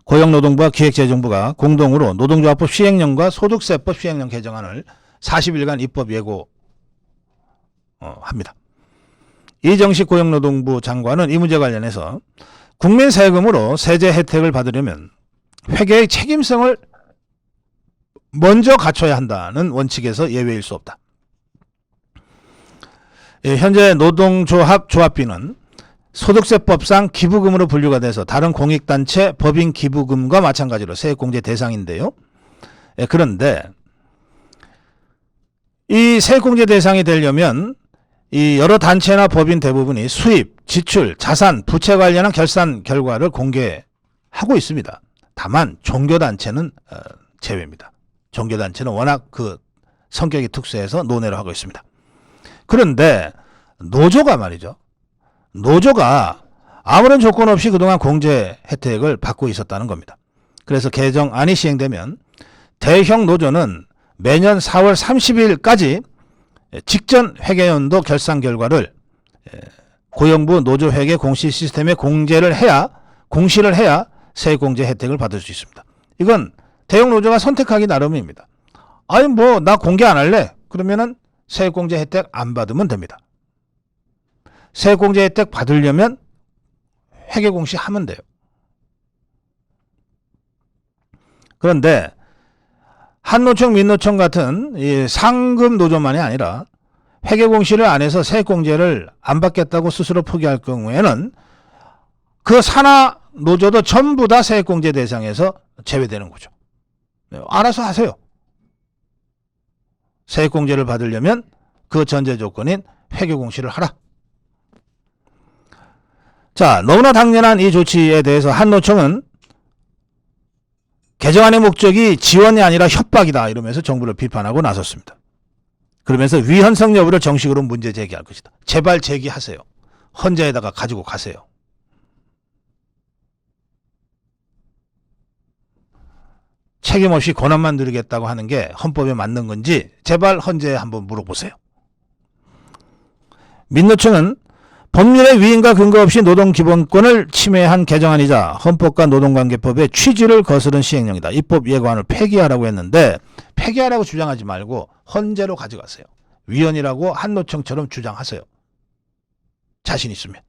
고용노동부와 기획재정부가 공동으로 노동조합법 시행령과 소득세법 시행령 개정안을 40일간 입법 예고합니다. 이정식 고용노동부 장관은 이 문제 관련해서 국민 세금으로 세제 혜택을 받으려면 회계의 책임성을 먼저 갖춰야 한다는 원칙에서 예외일 수 없다. 현재 노동조합 조합비는 소득세법상 기부금으로 분류가 돼서 다른 공익단체 법인 기부금과 마찬가지로 세액공제 대상인데요. 그런데 이 세액공제 대상이 되려면 이 여러 단체나 법인 대부분이 수입, 지출, 자산, 부채 관련한 결산 결과를 공개하고 있습니다. 다만 종교단체는 제외입니다. 종교단체는 워낙 그 성격이 특수해서 논외로 하고 있습니다. 그런데 노조가 말이죠. 노조가 아무런 조건 없이 그동안 공제 혜택을 받고 있었다는 겁니다. 그래서 개정안이 시행되면 대형 노조는 매년 4월 30일까지 직전 회계연도 결산 결과를 고용부 노조회계 공시 시스템에 공시를 해야 세액공제 혜택을 받을 수 있습니다. 이건 대형 노조가 선택하기 나름입니다. 아니 나 공개 안 할래? 그러면은 세액공제 혜택 안 받으면 됩니다. 세액공제 혜택 받으려면 회계공시 하면 돼요. 그런데 한노총, 민노총 같은 이 상급 노조만이 아니라 회계공시를 안 해서 세액공제를 안 받겠다고 스스로 포기할 경우에는 그 산하 노조도 전부 다 세액공제 대상에서 제외되는 거죠. 알아서 하세요. 세액공제를 받으려면 그 전제 조건인 회계공시를 하라. 자, 너무나 당연한 이 조치에 대해서 한노총은 개정안의 목적이 지원이 아니라 협박이다 이러면서 정부를 비판하고 나섰습니다. 그러면서 위헌성 여부를 정식으로 문제 제기할 것이다. 제발 제기하세요. 헌재에다가 가지고 가세요. 책임 없이 권한만 누리겠다고 하는 게 헌법에 맞는 건지 제발 헌재에 한번 물어보세요. 민노총은 법률의 위임과 근거 없이 노동기본권을 침해한 개정안이자 헌법과 노동관계법의 취지를 거스른 시행령이다. 입법 예고안을 폐기하라고 했는데 폐기하라고 주장하지 말고 헌재로 가져가세요. 위헌이라고 한노총처럼 주장하세요. 자신 있으면.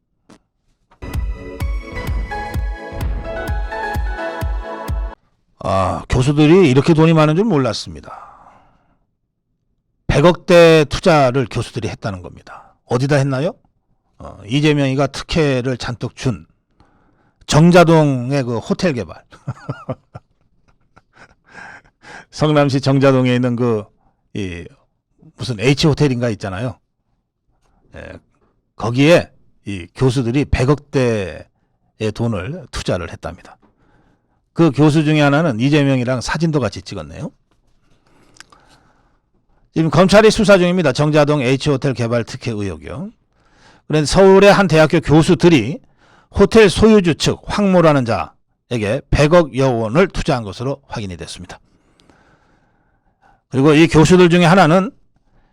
교수들이 이렇게 돈이 많은 줄 몰랐습니다. 100억대 투자를 교수들이 했다는 겁니다. 어디다 했나요? 이재명이가 특혜를 잔뜩 준 정자동의 그 호텔 개발. 성남시 정자동에 있는 무슨 H호텔인가 있잖아요. 거기에 이 교수들이 100억대의 돈을 투자를 했답니다. 그 교수 중에 하나는 이재명이랑 사진도 같이 찍었네요. 지금 검찰이 수사 중입니다. 정자동 H호텔 개발 특혜 의혹이요. 그런데 서울의 한 대학교 교수들이 호텔 소유주 측 황모라는 자에게 100억여 원을 투자한 것으로 확인이 됐습니다. 그리고 이 교수들 중에 하나는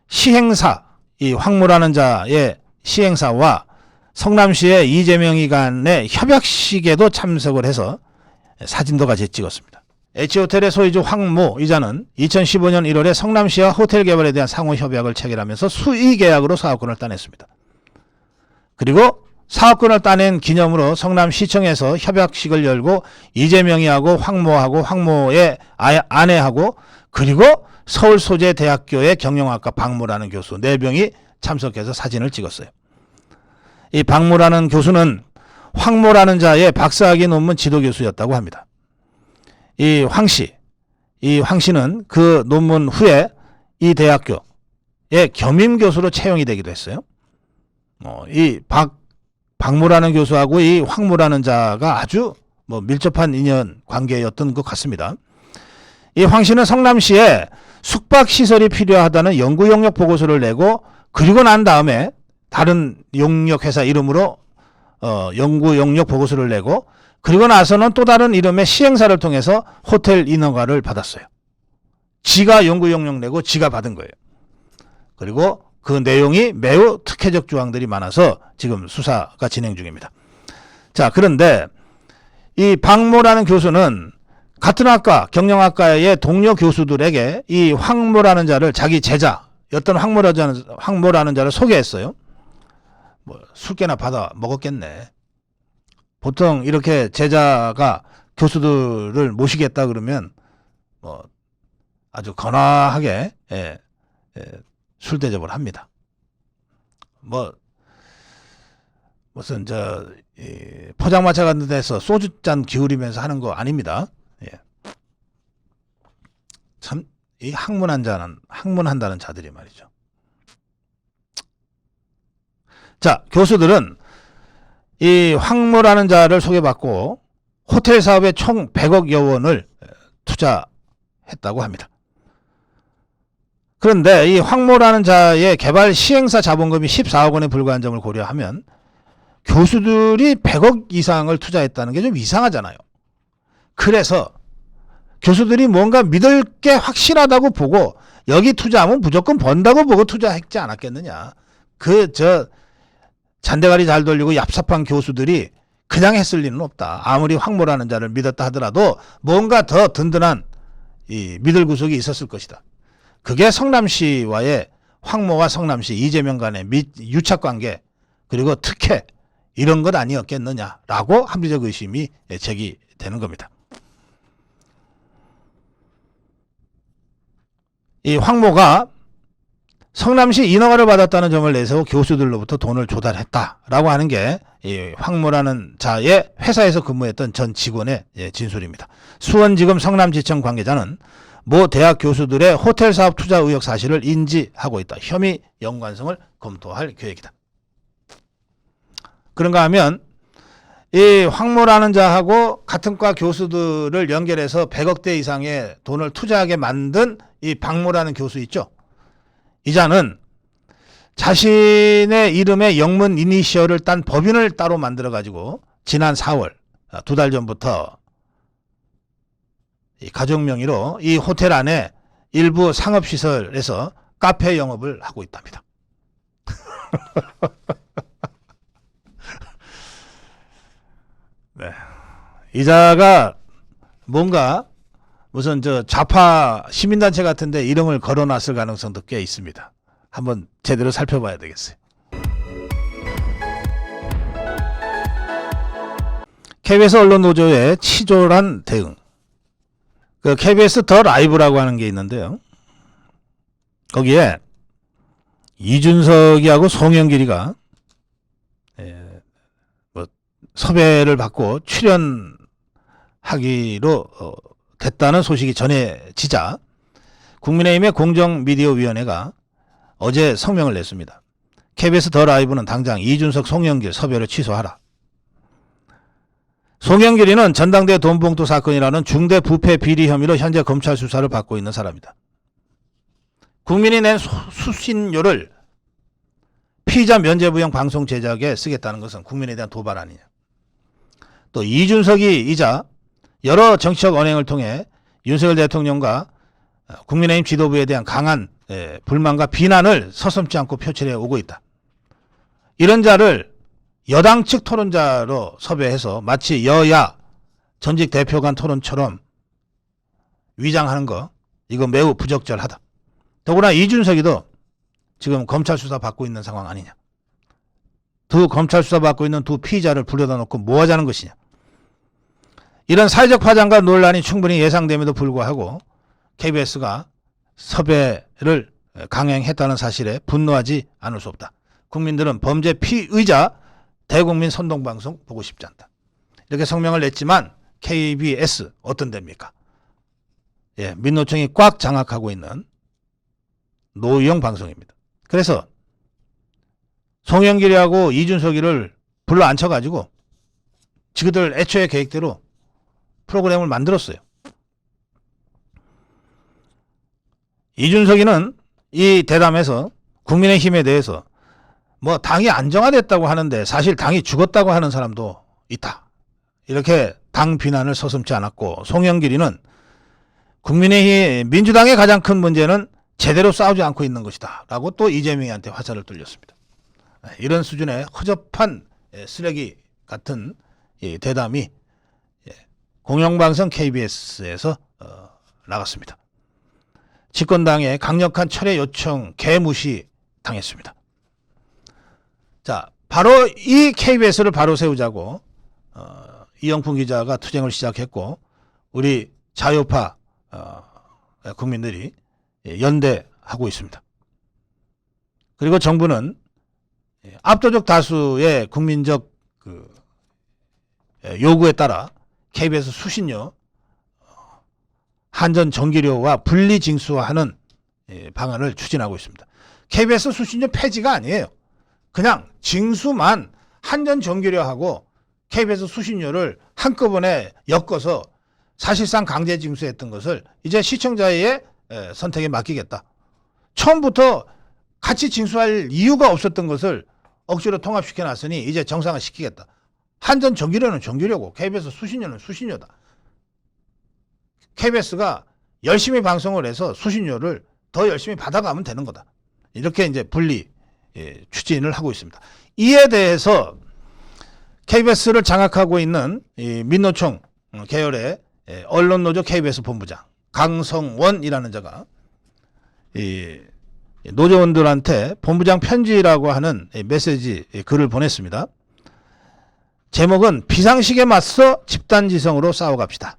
시행사, 이 황모라는 자의 시행사와 성남시의 이재명이 간의 협약식에도 참석을 해서 사진도 같이 찍었습니다. H호텔의 소유주 황모 이자는 2015년 1월에 성남시와 호텔 개발에 대한 상호 협약을 체결하면서 수의 계약으로 사업권을 따냈습니다. 그리고 사업권을 따낸 기념으로 성남시청에서 협약식을 열고 이재명이하고 황모하고 황모의 아내하고 그리고 서울 소재대학교의 경영학과 박모라는 교수 4명이 참석해서 사진을 찍었어요. 이 박모라는 교수는 황모라는 자의 박사학위 논문 지도교수였다고 합니다. 이 황씨는 그 논문 후에 이 대학교의 겸임교수로 채용이 되기도 했어요. 이 박모라는 교수하고 이 황모라는 자가 아주 밀접한 인연 관계였던 것 같습니다. 이 황씨는 성남시에 숙박시설이 필요하다는 연구 용역 보고서를 내고 그리고 난 다음에 다른 용역 회사 이름으로 연구 용역 보고서를 내고 그리고 나서는 또 다른 이름의 시행사를 통해서 호텔 인허가를 받았어요. 지가 연구 용역 내고 지가 받은 거예요. 그리고 그 내용이 매우 특혜적 조항들이 많아서 지금 수사가 진행 중입니다. 자, 그런데 이 박모라는 교수는 같은 학과 경영학과의 동료 교수들에게 이 황모라는 자를 자기 제자였던 황모라는 자를 소개했어요. 술깨나 받아 먹었겠네. 보통 이렇게 제자가 교수들을 모시겠다 그러면 아주 건화하게 술 대접을 합니다. 무슨 포장마차 같은 데서 소주잔 기울이면서 하는 거 아닙니다. 참 이 학문한다는 자들이 말이죠. 자, 교수들은 이 황모라는 자를 소개받고 호텔 사업에 총 100억여 원을 투자했다고 합니다. 그런데 이 황모라는 자의 개발 시행사 자본금이 14억 원에 불과한 점을 고려하면 교수들이 100억 이상을 투자했다는 게 좀 이상하잖아요. 그래서 교수들이 뭔가 믿을 게 확실하다고 보고 여기 투자하면 무조건 번다고 보고 투자했지 않았겠느냐. 잔대가리 잘 돌리고 얍삽한 교수들이 그냥 했을 리는 없다. 아무리 황모라는 자를 믿었다 하더라도 뭔가 더 든든한 이 믿을 구석이 있었을 것이다. 그게 성남시와의 황모와 성남시 이재명 간의 유착관계 그리고 특혜 이런 것 아니었겠느냐라고 합리적 의심이 제기되는 겁니다. 이 황모가 성남시 인허가를 받았다는 점을 내세워 교수들로부터 돈을 조달했다라고 하는 게 이 황모라는 자의 회사에서 근무했던 전 직원의 진술입니다. 수원지검 성남지청 관계자는 모 대학 교수들의 호텔 사업 투자 의혹 사실을 인지하고 있다. 혐의 연관성을 검토할 계획이다. 그런가 하면 이 황모라는 자하고 같은 과 교수들을 연결해서 100억대 이상의 돈을 투자하게 만든 이 박모라는 교수 있죠. 이 자는 자신의 이름에 영문 이니셜을 딴 법인을 따로 만들어 가지고 지난 4월 2달 전부터 이 가족 명의로 이 호텔 안에 일부 상업시설에서 카페 영업을 하고 있답니다. 네. 이자가 뭔가 무슨 저 좌파 시민단체 같은데 이름을 걸어놨을 가능성도 꽤 있습니다. 한번 제대로 살펴봐야 되겠어요. KBS 언론노조의 치졸한 대응. 그 KBS 더 라이브라고 하는 게 있는데요. 거기에 이준석이하고 송영길이가 섭외를 받고 출연하기로 됐다는 소식이 전해지자 국민의힘의 공정미디어위원회가 어제 성명을 냈습니다. KBS 더 라이브는 당장 이준석, 송영길 섭외를 취소하라. 송영길이는 전당대 돈봉투 사건이라는 중대 부패 비리 혐의로 현재 검찰 수사를 받고 있는 사람이다. 국민이 낸 수신료를 피의자 면죄부형 방송 제작에 쓰겠다는 것은 국민에 대한 도발 아니냐. 또 이준석이 이자 여러 정치적 언행을 통해 윤석열 대통령과 국민의힘 지도부에 대한 강한 불만과 비난을 서슴지 않고 표출해 오고 있다. 이런 자를 여당 측 토론자로 섭외해서 마치 여야 전직 대표 간 토론처럼 위장하는 거 이거 매우 부적절하다. 더구나 이준석이도 지금 검찰 수사 받고 있는 상황 아니냐. 두 검찰 수사 받고 있는 두 피의자를 불러다 놓고 뭐 하자는 것이냐. 이런 사회적 파장과 논란이 충분히 예상됨에도 불구하고 KBS가 섭외를 강행했다는 사실에 분노하지 않을 수 없다. 국민들은 범죄 피의자 대국민 선동방송 보고 싶지 않다. 이렇게 성명을 냈지만 KBS 어떤 데입니까? 민노총이 꽉 장악하고 있는 노유형 방송입니다. 그래서 송영길이하고 이준석이를 불러 앉혀가지고 지그들 애초에 계획대로 프로그램을 만들었어요. 이준석이는 이 대담에서 국민의힘에 대해서 뭐 당이 안정화됐다고 하는데 사실 당이 죽었다고 하는 사람도 있다. 이렇게 당 비난을 서슴지 않았고, 송영길이는 국민의힘 민주당의 가장 큰 문제는 제대로 싸우지 않고 있는 것이다 라고 또 이재명이한테 화살을 돌렸습니다. 이런 수준의 허접한 쓰레기 같은 대담이 공영방송 KBS에서 나갔습니다. 집권당의 강력한 철회 요청 개무시 당했습니다. 자, 바로 이 KBS를 바로 세우자고 이영풍 기자가 투쟁을 시작했고, 우리 자유파 국민들이 연대하고 있습니다. 그리고 정부는 압도적 다수의 국민적 요구에 따라 KBS 수신료 한전 전기료와 분리 징수하는 방안을 추진하고 있습니다. KBS 수신료 폐지가 아니에요. 그냥 징수만 한전 전기료하고 KBS 수신료를 한꺼번에 엮어서 사실상 강제 징수했던 것을 이제 시청자의 선택에 맡기겠다. 처음부터 같이 징수할 이유가 없었던 것을 억지로 통합시켜 놨으니 이제 정상화 시키겠다. 한전 전기료는 전기료고 KBS 수신료는 수신료다. KBS가 열심히 방송을 해서 수신료를 더 열심히 받아가면 되는 거다. 이렇게 이제 분리 추진을 하고 있습니다. 이에 대해서 KBS를 장악하고 있는 이 민노총 계열의 언론노조 KBS 본부장 강성원이라는 자가 노조원들한테 본부장 편지라고 하는 메시지 글을 보냈습니다. 제목은 비상식에 맞서 집단지성으로 싸워갑시다.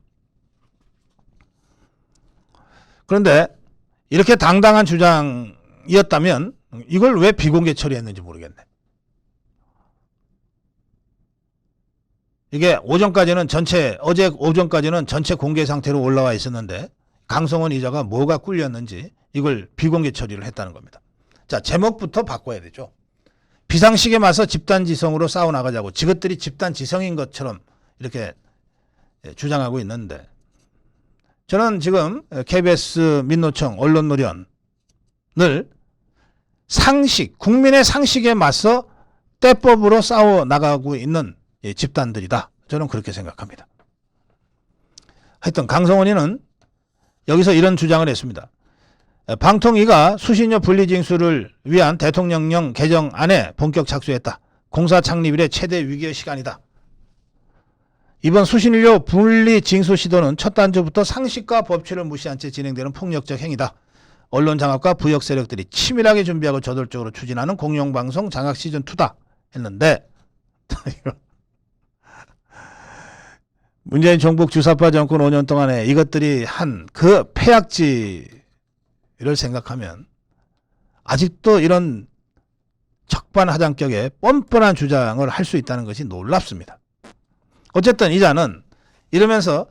그런데 이렇게 당당한 주장이었다면 이걸 왜 비공개 처리했는지 모르겠네. 이게 어제 오전까지는 전체 공개 상태로 올라와 있었는데 강성원 이자가 뭐가 꿀렸는지 이걸 비공개 처리를 했다는 겁니다. 자, 제목부터 바꿔야 되죠. 비상식에 맞서 집단지성으로 싸워나가자고 지것들이 집단지성인 것처럼 이렇게 주장하고 있는데 저는 지금 KBS 민노총 언론노련을 국민의 상식에 맞서 때법으로 싸워나가고 있는 집단들이다. 저는 그렇게 생각합니다. 하여튼 강성원이는 여기서 이런 주장을 했습니다. 방통위가 수신료 분리징수를 위한 대통령령 개정안에 본격 착수했다. 공사 창립 이래 최대 위기의 시간이다. 이번 수신료 분리징수 시도는 첫 단추부터 상식과 법치를 무시한 채 진행되는 폭력적 행위다. 언론 장악과 부역 세력들이 치밀하게 준비하고 저돌적으로 추진하는 공영방송 장악 시즌2다 했는데 문재인 정부 주사파 정권 5년 동안에 이것들이 한 그 폐악지를 생각하면 아직도 이런 적반하장격의 뻔뻔한 주장을 할 수 있다는 것이 놀랍습니다. 어쨌든 이자는 이러면서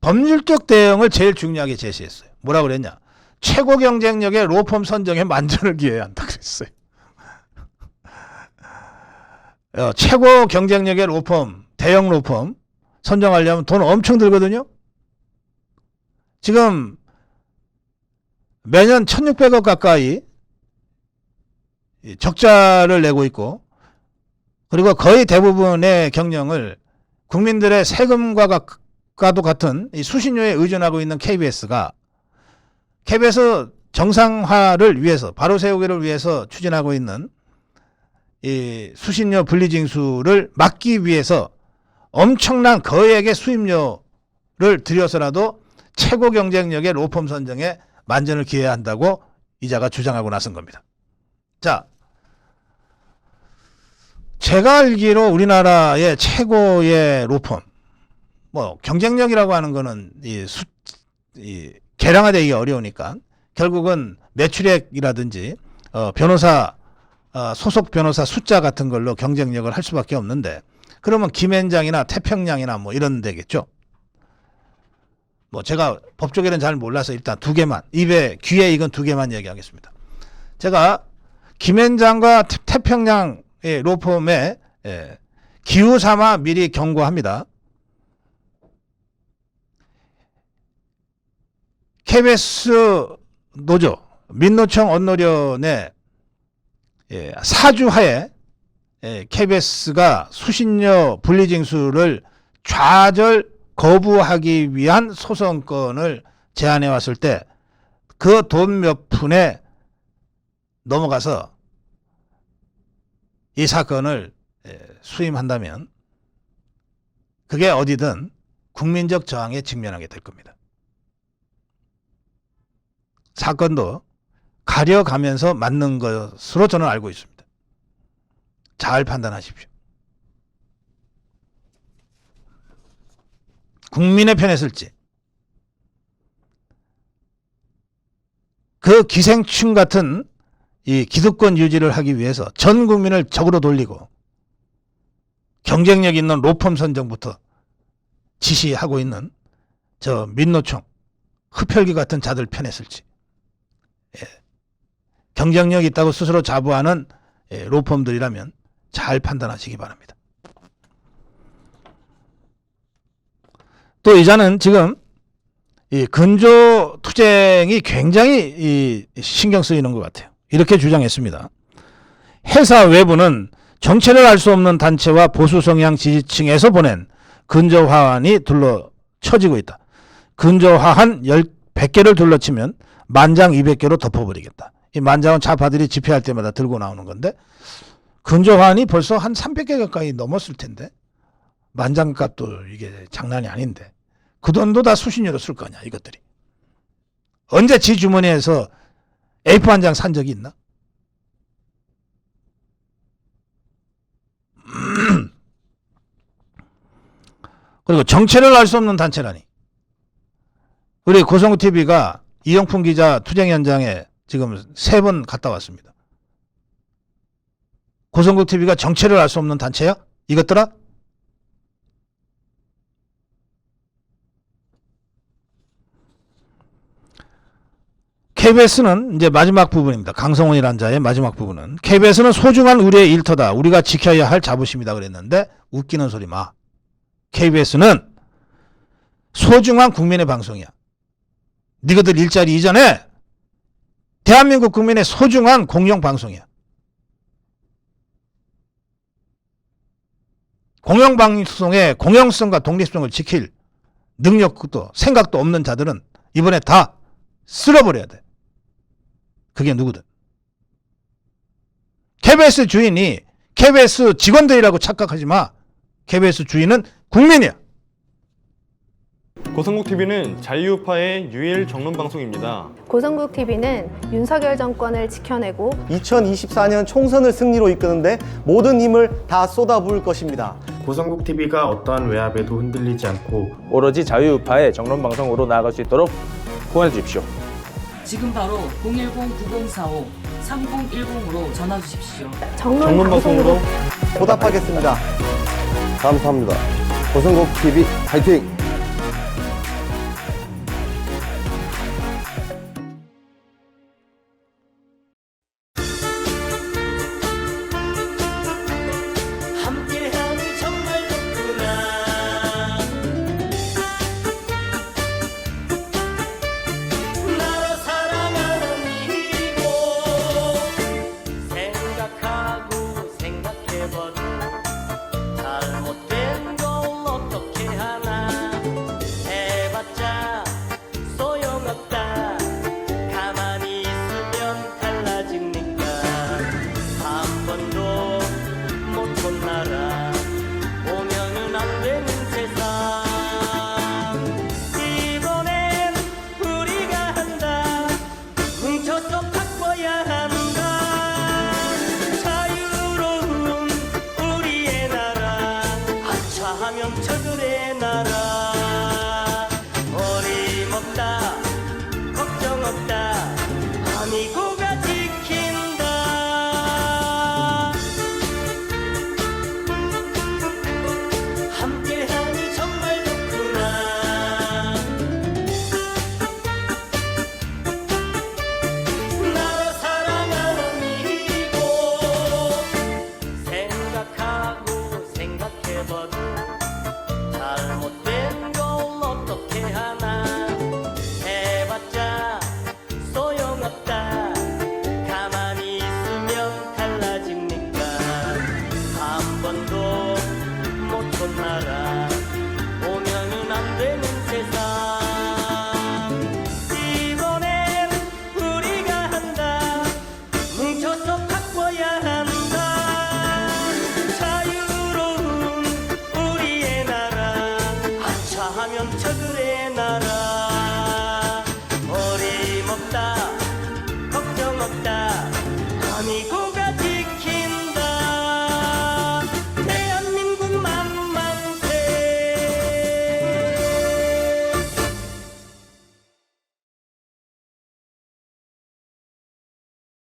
법률적 대응을 제일 중요하게 제시했어요. 뭐라고 그랬냐? 최고 경쟁력의 로펌 선정에 만전을 기해야 한다 그랬어요. 최고 경쟁력의 로펌, 대형 로펌 선정하려면 돈 엄청 들거든요. 지금 매년 1,600억 가까이 적자를 내고 있고 그리고 거의 대부분의 경영을 국민들의 세금과도 같은 이 수신료에 의존하고 있는 KBS가 KBS 정상화를 위해서 바로 세우기를 위해서 추진하고 있는 이 수신료 분리징수를 막기 위해서 엄청난 거액의 수입료를 들여서라도 최고 경쟁력의 로펌 선정에 만전을 기해야 한다고 이자가 주장하고 나선 겁니다. 자, 제가 알기로 우리나라의 최고의 로펌, 뭐 경쟁력이라고 하는 거는 계량화되기가 어려우니까 결국은 매출액이라든지 변호사 소속 변호사 숫자 같은 걸로 경쟁력을 할 수밖에 없는데 그러면 김앤장이나 태평양이나 뭐 이런 데겠죠. 뭐 제가 법조계는 잘 몰라서 일단 두 개만 귀에 익은 두 개만 얘기하겠습니다. 제가 김앤장과 태평양 로펌의 기후 삼아 미리 경고합니다. KBS 노조 민노총 언노련의 사주하에 KBS가 수신료 분리징수를 좌절 거부하기 위한 소송건을 제안해 왔을 때 그 돈 몇 푼에 넘어가서 이 사건을 수임한다면 그게 어디든 국민적 저항에 직면하게 될 겁니다. 사건도 가려가면서 맞는 것으로 저는 알고 있습니다. 잘 판단하십시오. 국민의 편에 설지 그 기생충 같은 이 기득권 유지를 하기 위해서 전 국민을 적으로 돌리고 경쟁력 있는 로펌 선정부터 지시하고 있는 저 민노총 흡혈귀 같은 자들 편에 설지 경쟁력 있다고 스스로 자부하는 로펌들이라면 잘 판단하시기 바랍니다. 또 이자는 지금 이 근조 투쟁이 굉장히 신경 쓰이는 것 같아요. 이렇게 주장했습니다. 회사 외부는 정체를 알 수 없는 단체와 보수 성향 지지층에서 보낸 근저 화환이 둘러쳐지고 있다. 근저 화환 100개를 둘러치면 만장 200개로 덮어버리겠다. 이 만장은 좌파들이 집회할 때마다 들고 나오는 건데 근저 화환이 벌써 한 300개 가까이 넘었을 텐데 만장값도 이게 장난이 아닌데 그 돈도 다 수신료로 쓸 거냐 이것들이. 언제 지 주머니에서 A4 한 장 산 적이 있나? 그리고 정체를 알 수 없는 단체라니. 우리 고성구 TV가 이영풍 기자 투쟁 현장에 지금 3번 갔다 왔습니다. 고성국 TV가 정체를 알 수 없는 단체야? 이것들아? KBS는 이제 마지막 부분입니다. 강성원이라는 자의 마지막 부분은 KBS는 소중한 우리의 일터다. 우리가 지켜야 할 자부심이다 그랬는데 웃기는 소리 마. KBS는 소중한 국민의 방송이야. 니가들 일자리 이전에 대한민국 국민의 소중한 공영방송이야. 공영방송의 공영성과 독립성을 지킬 능력도 생각도 없는 자들은 이번에 다 쓸어버려야 돼. 그게 누구든. KBS 주인이 KBS 직원들이라고 착각하지 마. KBS 주인은 국민이야. 고성국 TV는 자유우파의 유일 정론 방송입니다. 고성국 TV는 윤석열 정권을 지켜내고 2024년 총선을 승리로 이끄는데 모든 힘을 다 쏟아부을 것입니다. 고성국 TV가 어떠한 외압에도 흔들리지 않고 오로지 자유우파의 정론 방송으로 나아갈 수 있도록 후원해 주십시오. 지금 바로 010-9045-3010으로 전화 주십시오. 정론 방송으로 보답하겠습니다. 감사합니다. 고성국 TV 화이팅! 함께하니 정말 좋구나. 나라 사랑하는 일이고 생각하고 생각해봐도 잘못된 걸 어떻게 하나. 해봤자 소용없다. 가만히 있으면 달라집니까. 한 번도 못 혼나라. 오면은 안 되는 세상. 이번엔 우리가 한다. 뭉쳐서 바꿔야 한다. 자유로운 우리의 나라. 아차하면 저들의 나라.